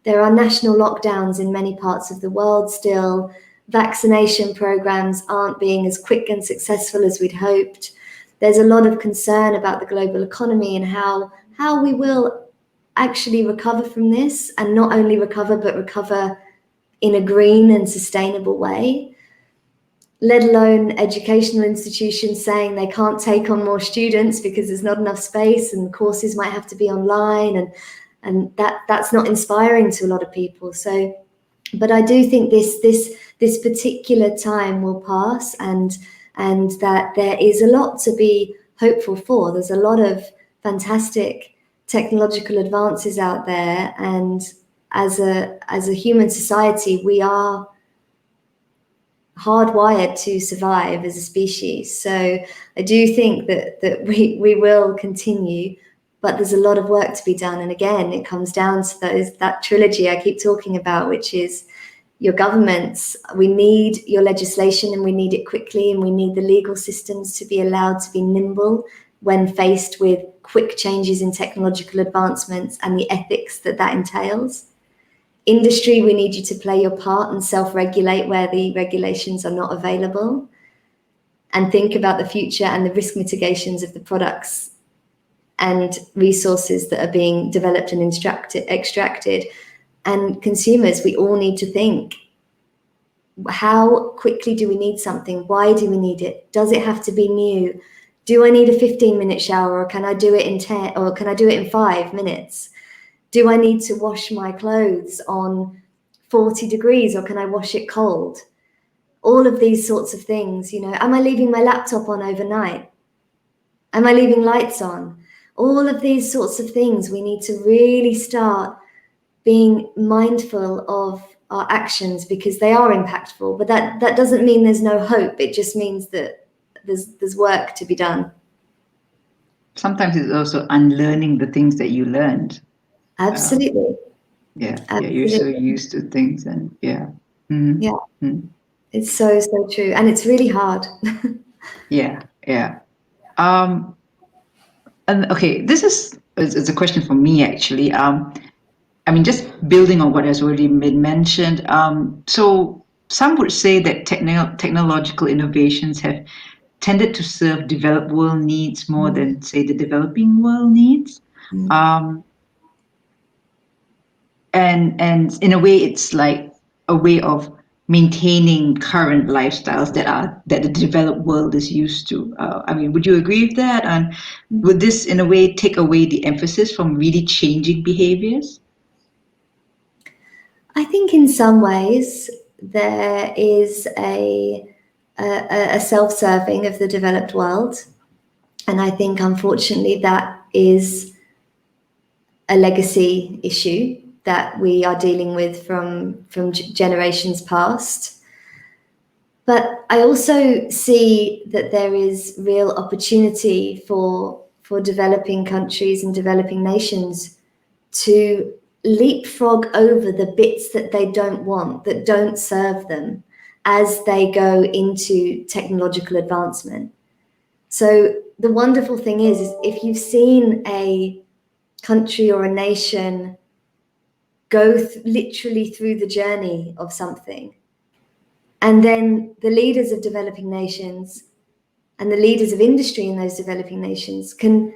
there are national lockdowns in many parts of the world still. Vaccination programs aren't being as quick and successful as we'd hoped. There's a lot of concern about the global economy and how we will actually recover from this, and not only recover, but recover in a green and sustainable way, let alone educational institutions saying they can't take on more students because there's not enough space and courses might have to be online, and that's not inspiring to a lot of people. So, but I do think this particular time will pass, and that there is a lot to be hopeful for. There's a lot of fantastic technological advances out there, and as a human society, we are hardwired to survive as a species. So I do think that we will continue, but there's a lot of work to be done. And again, it comes down to that trilogy I keep talking about, which is your governments. We need your legislation, and we need it quickly, and we need the legal systems to be allowed to be nimble when faced with quick changes in technological advancements and the ethics that entails. Industry, we need you to play your part and self-regulate where the regulations are not available, and think about the future and the risk mitigations of the products and resources that are being developed and extracted. And consumers, we all need to think, how quickly do we need something? Why do we need it? Does it have to be new? Do I need a 15-minute shower, or can I do it in 10, or can I do it in 5 minutes? Do I need to wash my clothes on 40 degrees, or can I wash it cold? All of these sorts of things, am I leaving my laptop on overnight? Am I leaving lights on? All of these sorts of things, we need to really start being mindful of our actions, because they are impactful. But that doesn't mean there's no hope. It just means that there's work to be done. Sometimes it's also unlearning the things that you learned. Absolutely. Absolutely. You're so used to things, and it's so true, and it's really hard. And okay, this is a question for me, actually. Just building on what has already been mentioned. So some would say that technological innovations have tended to serve developed world needs more than, say, the developing world needs. And in a way, it's like a way of maintaining current lifestyles that the developed world is used to. Would you agree with that? And would this, in a way, take away the emphasis from really changing behaviors? I think in some ways there is a self-serving of the developed world. And I think, unfortunately, that is a legacy issue that we are dealing with from generations past. But I also see that there is real opportunity for developing countries and developing nations to leapfrog over the bits that they don't want, that don't serve them, as they go into technological advancement. So the wonderful thing is if you've seen a country or a nation go literally through the journey of something, and then the leaders of developing nations and the leaders of industry in those developing nations can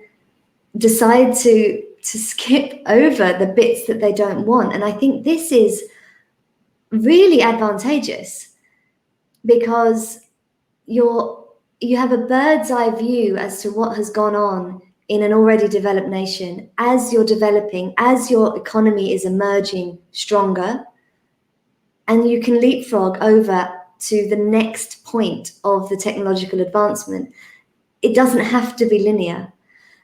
decide to skip over the bits that they don't want. And I think this is really advantageous because you have a bird's eye view as to what has gone on in an already developed nation as you're developing, as your economy is emerging stronger, and you can leapfrog over to the next point of the technological advancement. It doesn't have to be linear.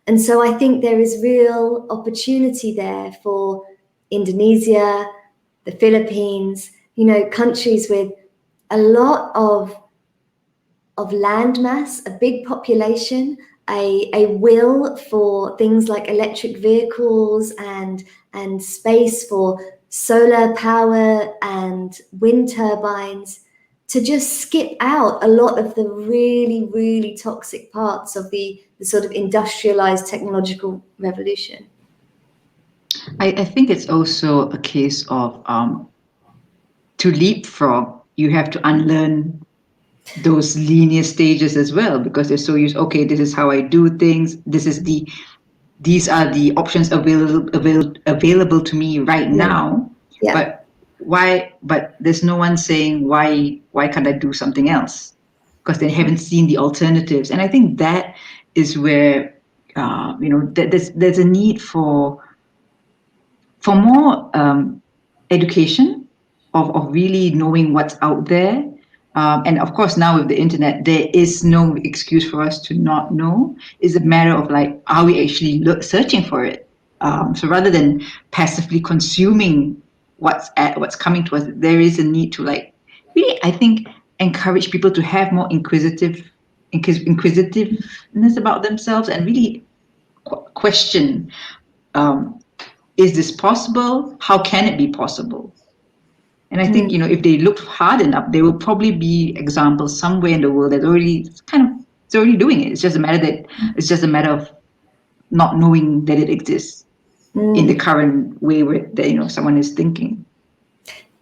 And so I think there is real opportunity there for Indonesia, the Philippines, countries with a lot of land mass, a big population, a will for things like electric vehicles and space for solar power and wind turbines, to just skip out a lot of the really, really toxic parts of the sort of industrialized technological revolution. I think it's also a case of to leapfrog, you have to unlearn those linear stages as well, because they're so used, okay, this is how I do things, these are the options available to me right now. Yeah. But there's no one saying why can't I do something else, because they haven't seen the alternatives. And I think that is where there's a need for more education of really knowing what's out there. And of course, now with the internet, there is no excuse for us to not know. It's a matter of like, are we actually searching for it? So rather than passively consuming what's coming to us, there is a need to like really, I think, encourage people to have more inquisitiveness about themselves and really question. Is this possible? How can it be possible? And I think, if they look hard enough, there will probably be examples somewhere in the world that it's already doing it. It's just a matter of not knowing that it exists in the current way where someone is thinking.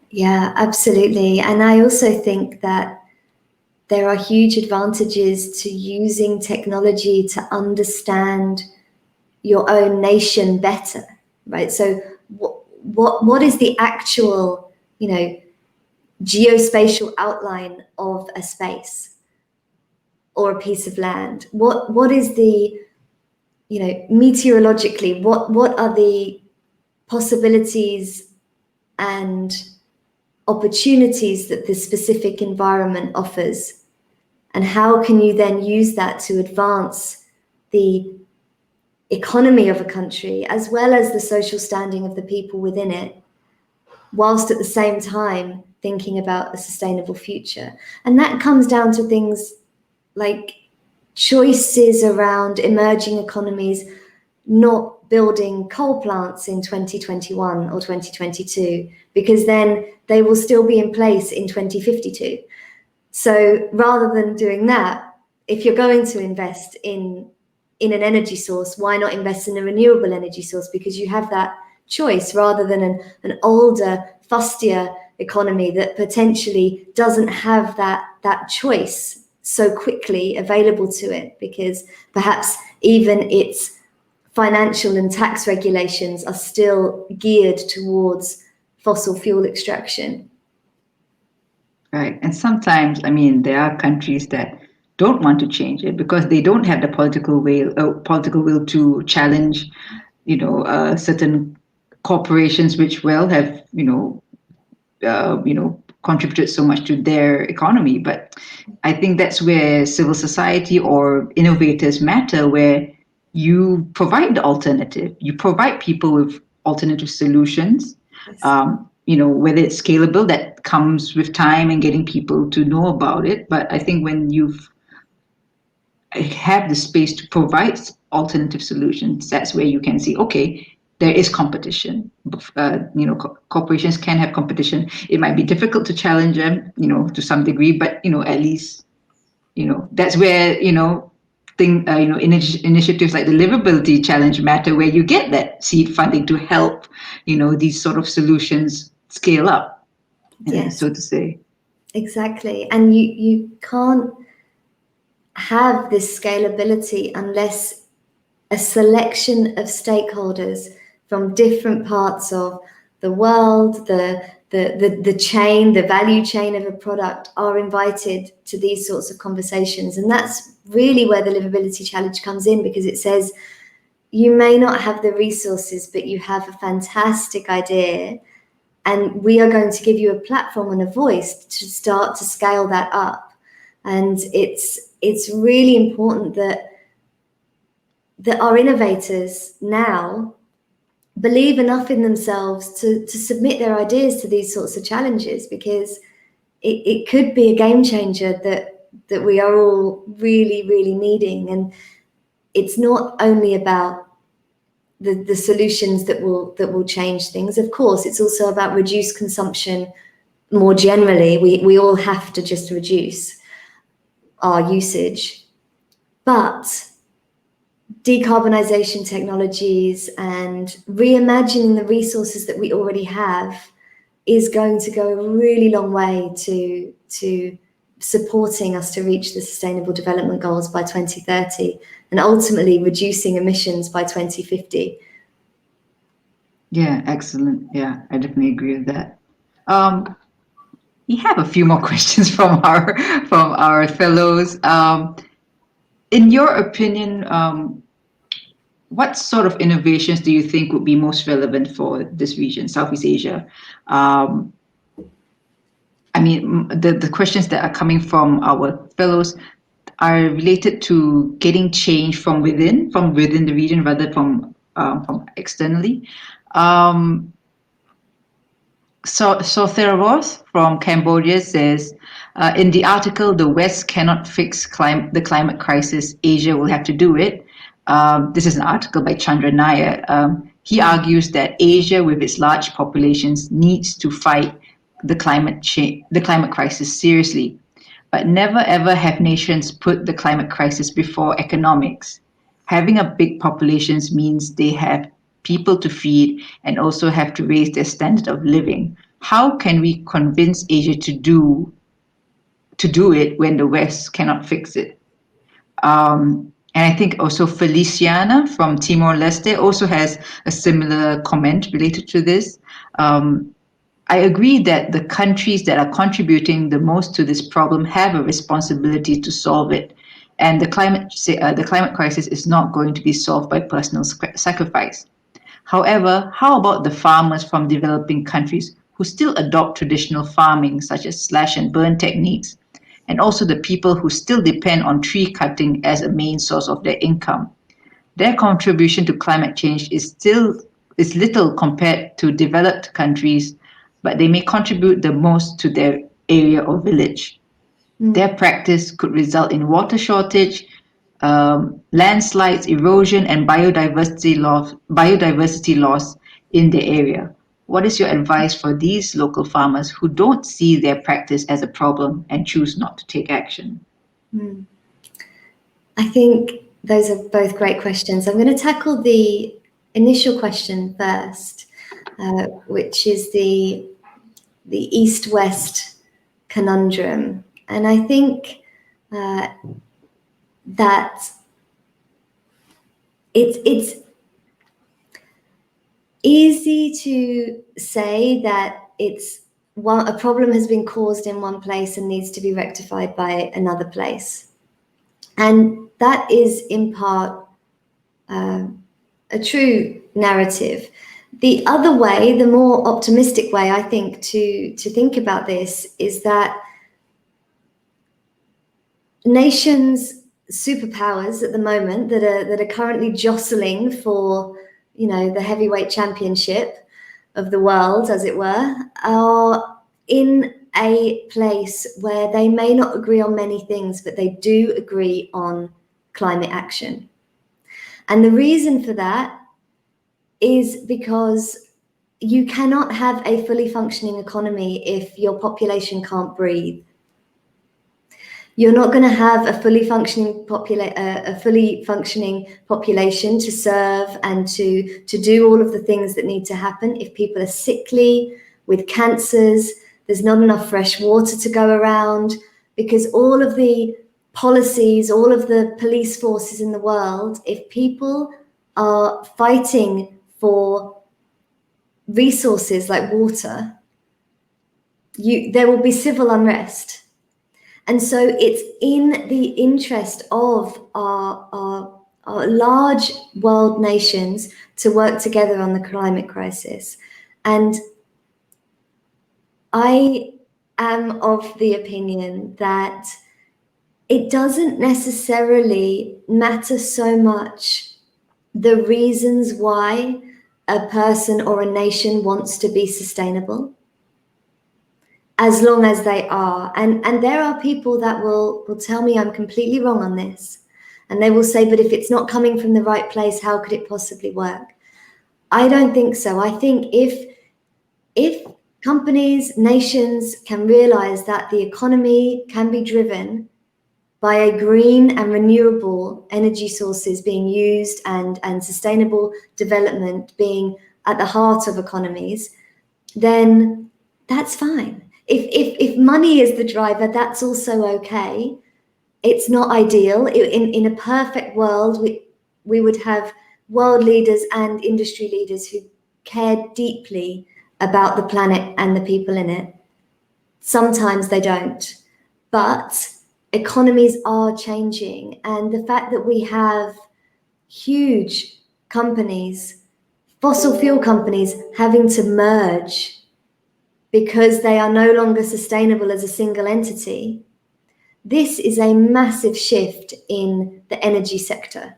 Yeah, absolutely. And I also think that there are huge advantages to using technology to understand your own nation better, right? So what is the actual geospatial outline of a space or a piece of land? What is the meteorologically, what are the possibilities and opportunities that the specific environment offers, and how can you then use that to advance the economy of a country as well as the social standing of the people within it, whilst at the same time thinking about a sustainable future. And that comes down to things like choices around emerging economies not building coal plants in 2021 or 2022, because then they will still be in place in 2052. So rather than doing that, if you're going to invest in an energy source, why not invest in a renewable energy source? Because you have that choice rather than an older, fustier economy that potentially doesn't have that choice so quickly available to it, because perhaps even its financial and tax regulations are still geared towards fossil fuel extraction. Right. And sometimes, there are countries that don't want to change it because they don't have the political will to challenge, certain corporations which have, contributed so much to their economy. But I think that's where civil society or innovators matter, where you provide the alternative, you provide people with alternative solutions. Yes. Whether it's scalable, that comes with time and getting people to know about it. But I think when you've have the space to provide alternative solutions, that's where you can see, okay, there is competition. Corporations can have competition. It might be difficult to challenge them, to some degree, but at least, that's where initiatives like the Liveability Challenge matter, where you get that seed funding to help, these sort of solutions scale up, Yes, so to say. exactly. And you can't have this scalability unless a selection of stakeholders from different parts of the world, the chain, the value chain of a product are invited to these sorts of conversations. And that's really where the Liveability Challenge comes in, because it says you may not have the resources, but you have a fantastic idea, and we are going to give you a platform and a voice to start to scale that up. And it's really important that our innovators now believe enough in themselves to submit their ideas to these sorts of challenges, because it could be a game changer that we are all really, really needing. And it's not only about the solutions that will change things. Of course, it's also about reduced consumption more generally. We all have to just reduce our usage, but decarbonisation technologies and reimagining the resources that we already have is going to go a really long way to supporting us to reach the Sustainable Development Goals by 2030 and ultimately reducing emissions by 2050. Yeah, excellent. Yeah, I definitely agree with that. We have a few more questions from our fellows. In your opinion, what sort of innovations do you think would be most relevant for this region, Southeast Asia? The questions that are coming from our fellows are related to getting change from within the region rather from externally. Sophia from Cambodia says, in the article, the West cannot fix the climate crisis. Asia will have to do it. This is an article by Chandra Nair. He argues that Asia, with its large populations, needs to fight the climate crisis seriously. But never ever have nations put the climate crisis before economics. Having a big populations means they have people to feed and also have to raise their standard of living. How can we convince Asia to do it when the West cannot fix it? And I think also Feliciana from Timor-Leste also has a similar comment related to this. I agree that the countries that are contributing the most to this problem have a responsibility to solve it. And the climate crisis is not going to be solved by personal sacrifice. However, how about the farmers from developing countries who still adopt traditional farming, such as slash and burn techniques, and also the people who still depend on tree cutting as a main source of their income? Their contribution to climate change is little compared to developed countries, but they may contribute the most to their area or village. Their practice could result in water shortage, landslides, erosion, and biodiversity loss in the area. What is your advice for these local farmers who don't see their practice as a problem and choose not to take action? I think those are both great questions. I'm going to tackle the initial question first, which is the East-West Conundrum. And I think that it's easy to say that a problem has been caused in one place and needs to be rectified by another place. And that is in part a true narrative. The other way, the more optimistic way, I think, to think about this is that nations, superpowers at the moment that are currently jostling for, you know, the heavyweight championship of the world, as it were, are in a place where they may not agree on many things, but they do agree on climate action. And the reason for that is because you cannot have a fully functioning economy if your population can't breathe. You're not going to have a fully functioning population to serve and to do all of the things that need to happen if people are sickly, with cancers. There's not enough fresh water to go around, because all of the policies, all of the police forces in the world, if people are fighting for resources like water, there will be civil unrest. And so it's in the interest of our large world nations to work together on the climate crisis. And I am of the opinion that it doesn't necessarily matter so much the reasons why a person or a nation wants to be sustainable, as long as they are. And there are people that will tell me I'm completely wrong on this. And they will say, but if it's not coming from the right place, how could it possibly work? I don't think so. I think if companies, nations can realize that the economy can be driven by a green and renewable energy sources being used and sustainable development being at the heart of economies, then that's fine. If money is the driver, that's also okay. It's not ideal. In a perfect world, we would have world leaders and industry leaders who care deeply about the planet and the people in it. Sometimes they don't, but economies are changing. And the fact that we have huge companies, fossil fuel companies, having to merge because they are no longer sustainable as a single entity, this is a massive shift in the energy sector.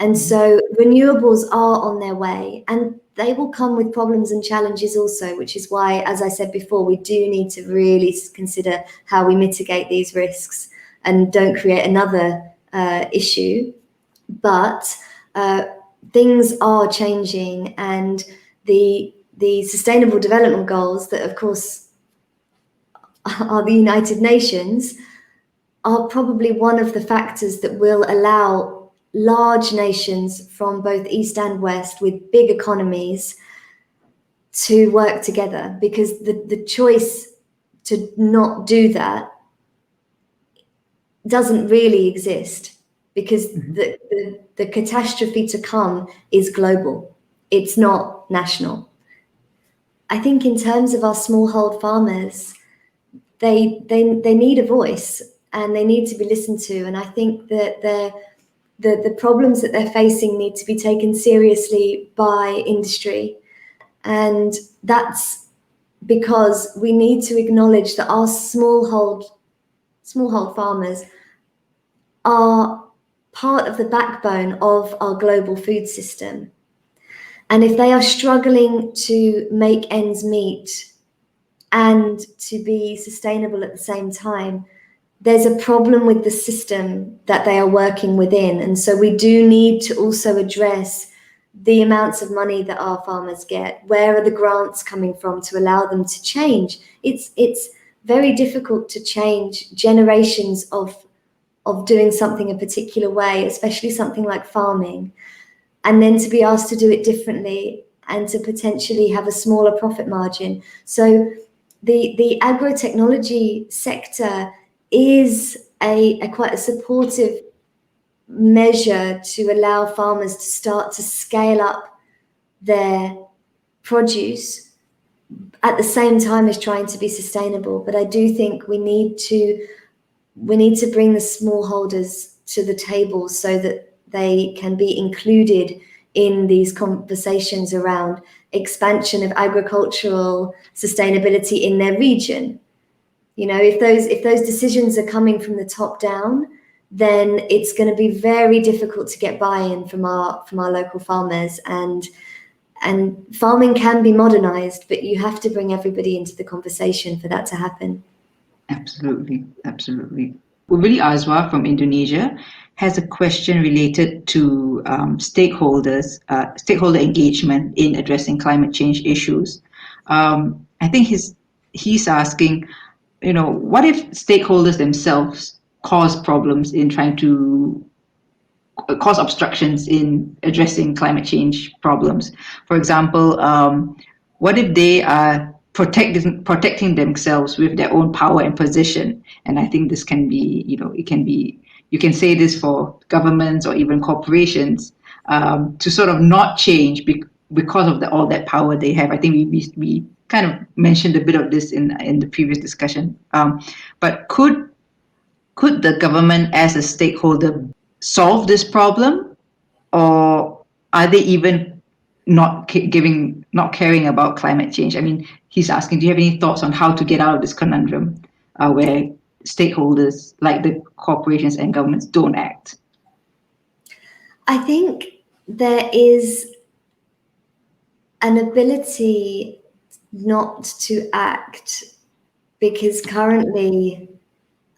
And so renewables are on their way, and they will come with problems and challenges also, which is why, as I said before, we do need to really consider how we mitigate these risks and don't create another issue. But things are changing, and the Sustainable Development Goals that, of course, are the United Nations, are probably one of the factors that will allow large nations from both East and West with big economies to work together, because the choice to not do that doesn't really exist, because the catastrophe to come is global. It's not national. I think in terms of our smallhold farmers, they need a voice and they need to be listened to. And I think that the problems that they're facing need to be taken seriously by industry. And that's because we need to acknowledge that our smallhold farmers are part of the backbone of our global food system. And if they are struggling to make ends meet and to be sustainable at the same time, there's a problem with the system that they are working within. And so we do need to also address the amounts of money that our farmers get. Where are the grants coming from to allow them to change? It's very difficult to change generations of doing something a particular way, especially something like farming, and then to be asked to do it differently and to potentially have a smaller profit margin. So the agrotechnology sector is a quite a supportive measure to allow farmers to start to scale up their produce at the same time as trying to be sustainable. But I do think we need to bring the smallholders to the table so that they can be included in these conversations around expansion of agricultural sustainability in their region. You know, if those decisions are coming from the top down, then it's going to be very difficult to get buy-in from our local farmers. And farming can be modernized, but you have to bring everybody into the conversation for that to happen. Absolutely, absolutely. Ubili Azwa from Indonesia has a question related to stakeholder engagement in addressing climate change issues. I think he's asking, what if stakeholders themselves cause problems in trying to cause obstructions in addressing climate change problems? For example, what if they are protecting themselves with their own power and position? And I think this can be, you can say this for governments or even corporations, to sort of not change because of all that power they have. I think we kind of mentioned a bit of this in the previous discussion. But could the government as a stakeholder solve this problem, or are they even not caring about climate change? I mean, he's asking, do you have any thoughts on how to get out of this conundrum where stakeholders like the corporations and governments don't act? I think there is an ability not to act, because currently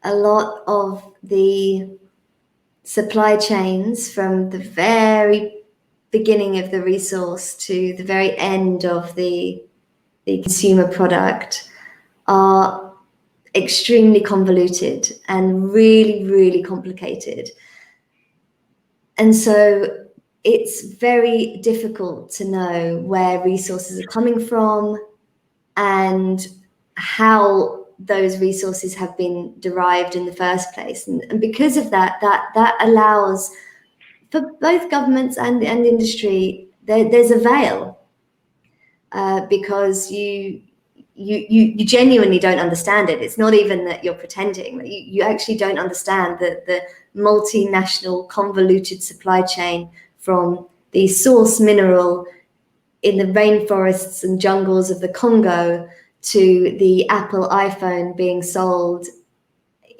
a lot of the supply chains, from the very beginning of the resource to the very end of the consumer product, are extremely convoluted and really, really complicated. And so it's very difficult to know where resources are coming from and how those resources have been derived in the first place. And because of that allows for both governments and industry, there's a veil, because you genuinely don't understand it. It's not even that you're pretending. You actually don't understand the multinational convoluted supply chain from the source mineral in the rainforests and jungles of the Congo to the Apple iPhone being sold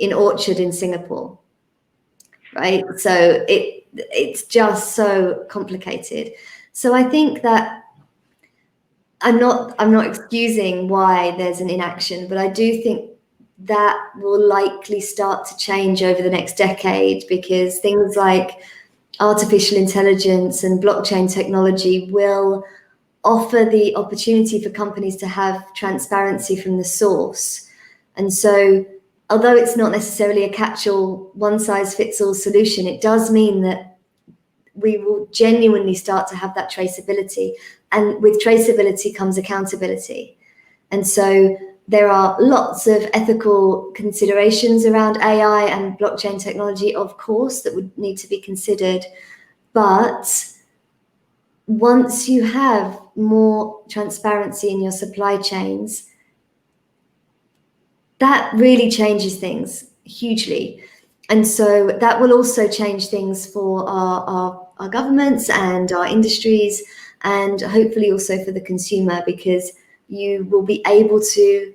in Orchard in Singapore, right? So it's just so complicated. So I think that I'm not excusing why there's an inaction, but I do think that will likely start to change over the next decade, because things like artificial intelligence and blockchain technology will offer the opportunity for companies to have transparency from the source. And so, although it's not necessarily a catch-all, one-size-fits-all solution, it does mean that we will genuinely start to have that traceability. And with traceability comes accountability. And so there are lots of ethical considerations around AI and blockchain technology, of course, that would need to be considered. But once you have more transparency in your supply chains, that really changes things hugely. And so that will also change things for our governments and our industries, and hopefully also for the consumer, because you will be able to,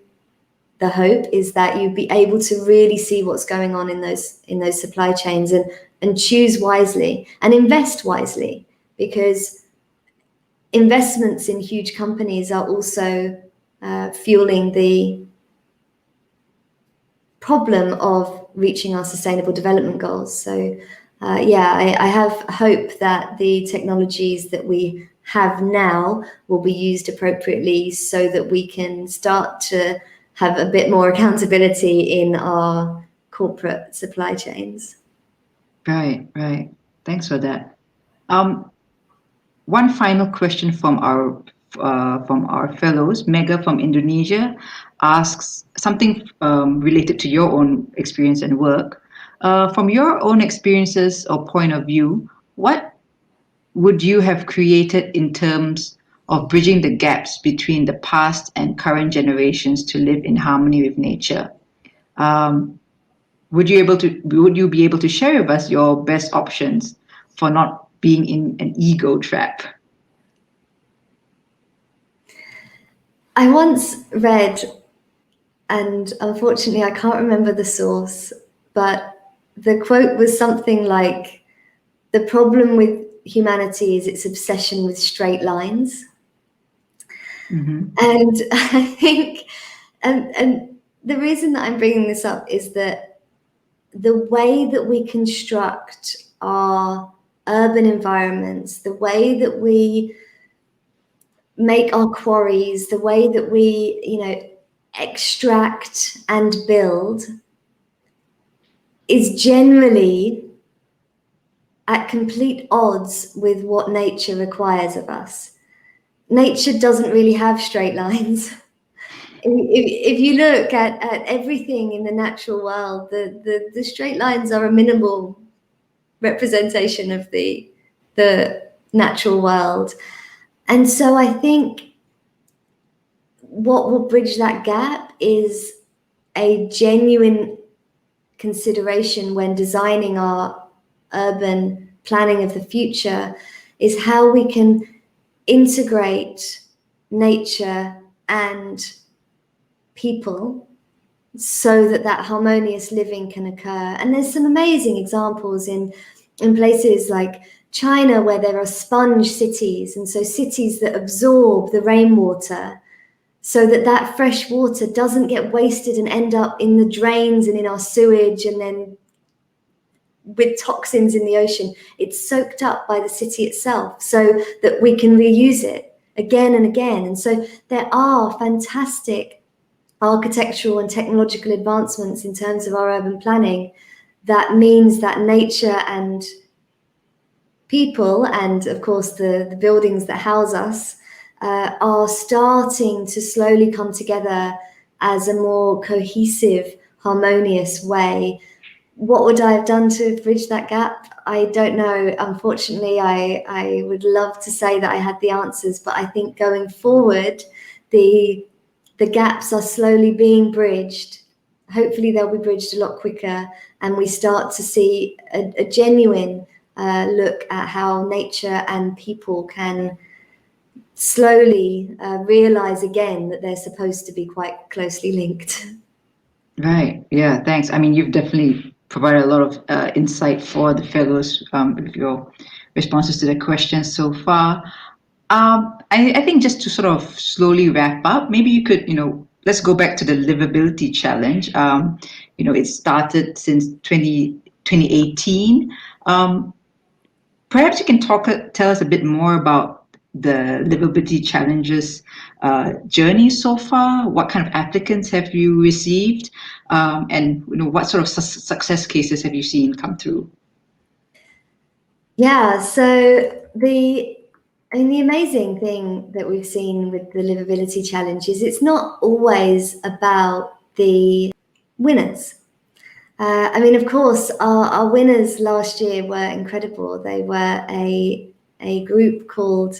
the hope is that you'll be able to really see what's going on in those supply chains and choose wisely and invest wisely, because investments in huge companies are also fueling the problem of reaching our sustainable development goals. So I have hope that the technologies that we have now will be used appropriately, so that we can start to have a bit more accountability in our corporate supply chains. Right. Thanks for that. One final question from our fellows. Mega from Indonesia asks something related to your own experience and work. From your own experiences or point of view, what would you have created in terms of bridging the gaps between the past and current generations to live in harmony with nature? Would you be able to share with us your best options for not being in an ego trap? I once read, and unfortunately I can't remember the source, but the quote was something like, "The problem with humanity is its obsession with straight lines." Mm-hmm. And I think, and the reason that I'm bringing this up is that the way that we construct our urban environments, the way that we make our quarries, the way that we, extract and build is generally at complete odds with what nature requires of us. Nature doesn't really have straight lines. If you look at everything in the natural world, the straight lines are a minimal representation of the natural world. And so I think what will bridge that gap is a genuine consideration when designing our urban planning of the future, is how we can integrate nature and people so that that harmonious living can occur. And there's some amazing examples in places like China, where there are sponge cities, and so cities that absorb the rainwater so that that fresh water doesn't get wasted and end up in the drains and in our sewage, and then with toxins in the ocean. It's soaked up by the city itself so that we can reuse it again and again. And so there are fantastic architectural and technological advancements in terms of our urban planning that means that nature and people, and of course the buildings that house us, are starting to slowly come together as a more cohesive, harmonious way. What would I have done to bridge that gap? I don't know. Unfortunately, I would love to say that I had the answers, but I think going forward, the gaps are slowly being bridged. Hopefully they'll be bridged a lot quicker, and we start to see a genuine look at how nature and people can slowly realize again that they're supposed to be quite closely linked. Right. Yeah. Thanks. I mean, you've definitely provided a lot of insight for the fellows with your responses to the questions so far. I think just to sort of slowly wrap up, maybe you could, let's go back to the livability challenge. It started since 2018. Perhaps you can tell us a bit more about the livability challenges journey so far. What kind of applicants have you received, and what sort of success cases have you seen come through? Yeah, so the amazing thing that we've seen with the livability challenge is it's not always about the winners. Of course, our winners last year were incredible. They were a group called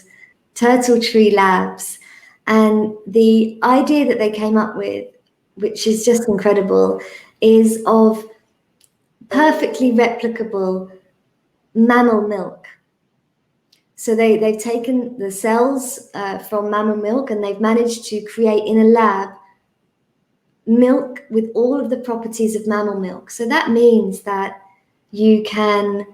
Turtle Tree Labs. And the idea that they came up with, which is just incredible, is of perfectly replicable mammal milk. So they've taken the cells from mammal milk, and they've managed to create in a lab milk with all of the properties of mammal milk. So that means that you can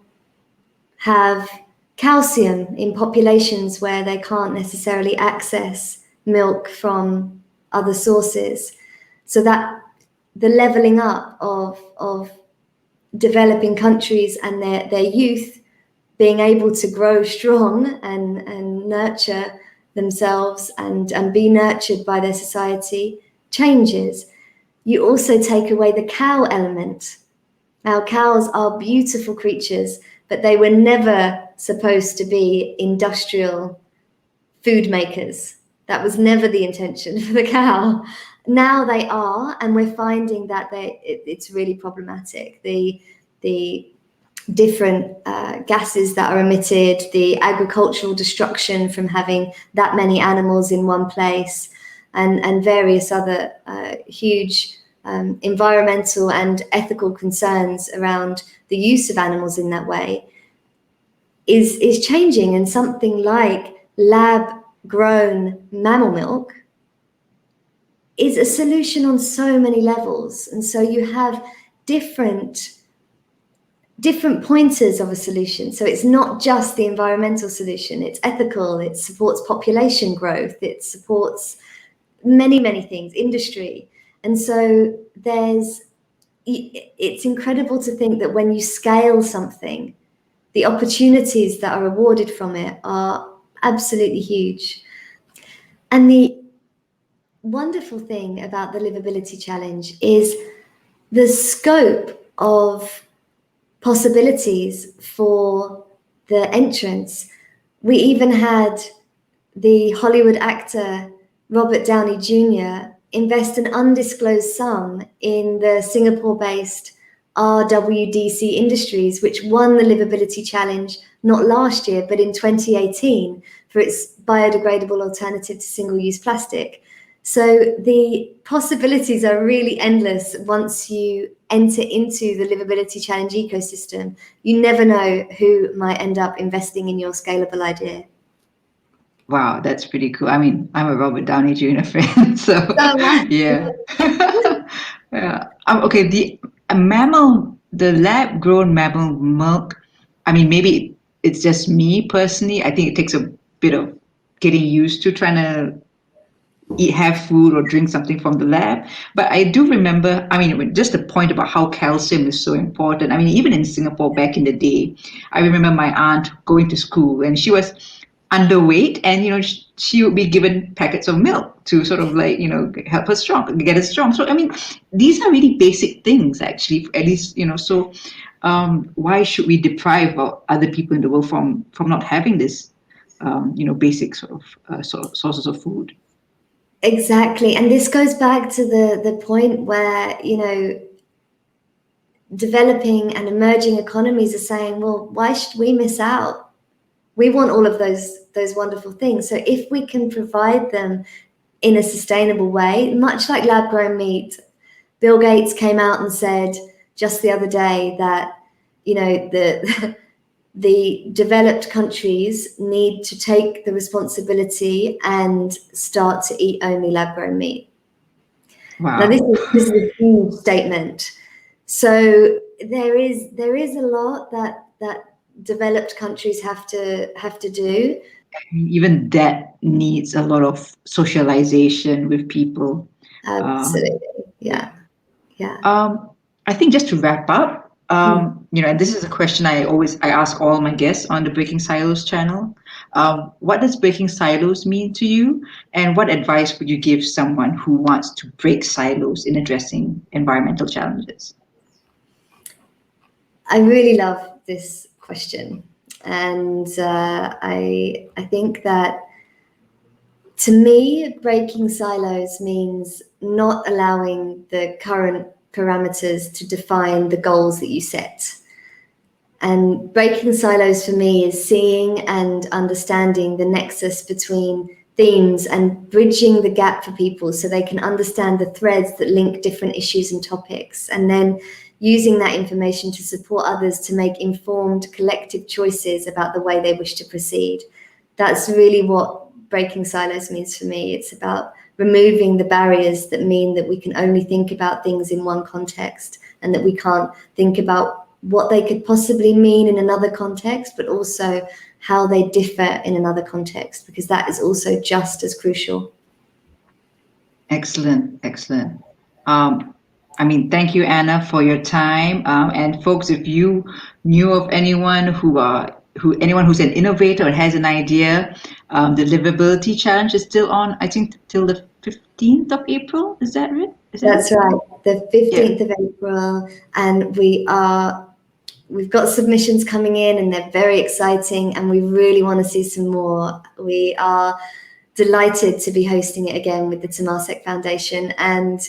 have calcium in populations where they can't necessarily access milk from other sources. So that the leveling up of developing countries and their youth being able to grow strong and nurture themselves and be nurtured by their society changes. You also take away the cow element. Now, cows are beautiful creatures, but they were never supposed to be industrial food makers. That was never the intention for the cow. Now they are, and we're finding that it's really problematic. The different gases that are emitted, the agricultural destruction from having that many animals in one place, and various other huge environmental and ethical concerns around the use of animals in that way is changing. And something like lab grown mammal milk is a solution on so many levels. And so you have different pointers of a solution. So it's not just the environmental solution, it's ethical, it supports population growth, it supports many, many things, industry. And so it's incredible to think that when you scale something, the opportunities that are awarded from it are absolutely huge. And the wonderful thing about the Liveability Challenge is the scope of possibilities for the entrants. We even had the Hollywood actor Robert Downey Jr. invest an undisclosed sum in the Singapore-based RWDC Industries, which won the Liveability Challenge not last year, but in 2018 for its biodegradable alternative to single-use plastic. So the possibilities are really endless once you enter into the Liveability Challenge ecosystem. You never know who might end up investing in your scalable idea. Wow, that's pretty cool. I mean, I'm a Robert Downey Jr. fan, so yeah. Yeah. Okay, the lab-grown mammal milk. I mean, maybe it's just me personally. I think it takes a bit of getting used to trying to have food or drink something from the lab. But I do remember, I mean, just the point about how calcium is so important. I mean, even in Singapore back in the day, I remember my aunt going to school and she was underweight, and she would be given packets of milk to sort of like help her get her strong. So I mean, these are really basic things actually, at least so why should we deprive other people in the world from not having this basic sort of sources of food? Exactly. And this goes back to the point where developing and emerging economies are saying, well, why should we miss out? We want all of those wonderful things. So if we can provide them in a sustainable way, much like lab-grown meat, Bill Gates came out and said just the other day that the developed countries need to take the responsibility and start to eat only lab-grown meat. Wow. Now this is a huge statement. So there is a lot that developed countries have to do. Even that needs a lot of socialization with people. Absolutely. Yeah. I think just to wrap up, and this is a question I ask all my guests on the Breaking Silos channel. What does breaking silos mean to you, and what advice would you give someone who wants to break silos in addressing environmental challenges? I really love this question, and I think that, to me, breaking silos means not allowing the current parameters to define the goals that you set. And breaking silos for me is seeing and understanding the nexus between themes and bridging the gap for people so they can understand the threads that link different issues and topics, and then using that information to support others to make informed collective choices about the way they wish to proceed. That's really what breaking silos means for me. It's about removing the barriers that mean that we can only think about things in one context and that we can't think about what they could possibly mean in another context, but also how they differ in another context, because that is also just as crucial. Excellent. I mean, thank you, Anna, for your time. And folks, if you knew of anyone who's an innovator or has an idea, the Liveability Challenge is still on, I think, till the 15th of April. Is that right? That's right, the 15th of April, and we've got submissions coming in, and they're very exciting, and we really want to see some more. We are delighted to be hosting it again with the Temasek Foundation, and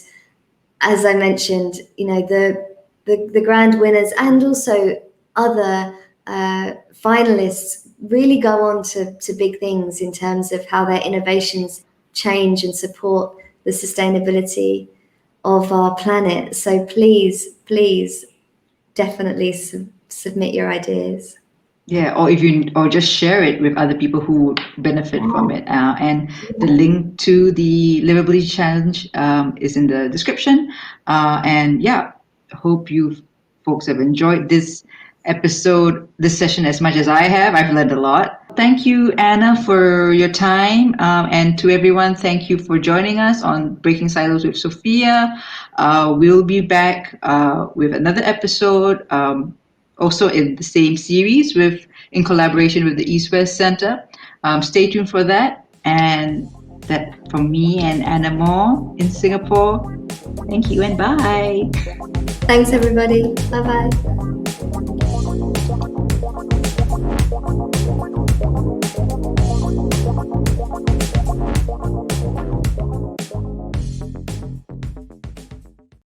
as I mentioned, the grand winners and also other finalists really go on to big things in terms of how their innovations change and support the sustainability of our planet. So please definitely submit your ideas. Yeah, or just share it with other people who would benefit from it. And the link to the Liveability Challenge is in the description. And yeah, hope you folks have enjoyed this episode, this session as much as I have. I've learned a lot. Thank you, Anna, for your time. And to everyone, thank you for joining us on Breaking Silos with Sophia. We'll be back with another episode. Also in the same series in collaboration with the EastWest Center. Stay tuned for that. And that from me and Anna Moore in Singapore. Thank you and bye. Thanks, everybody. Bye-bye.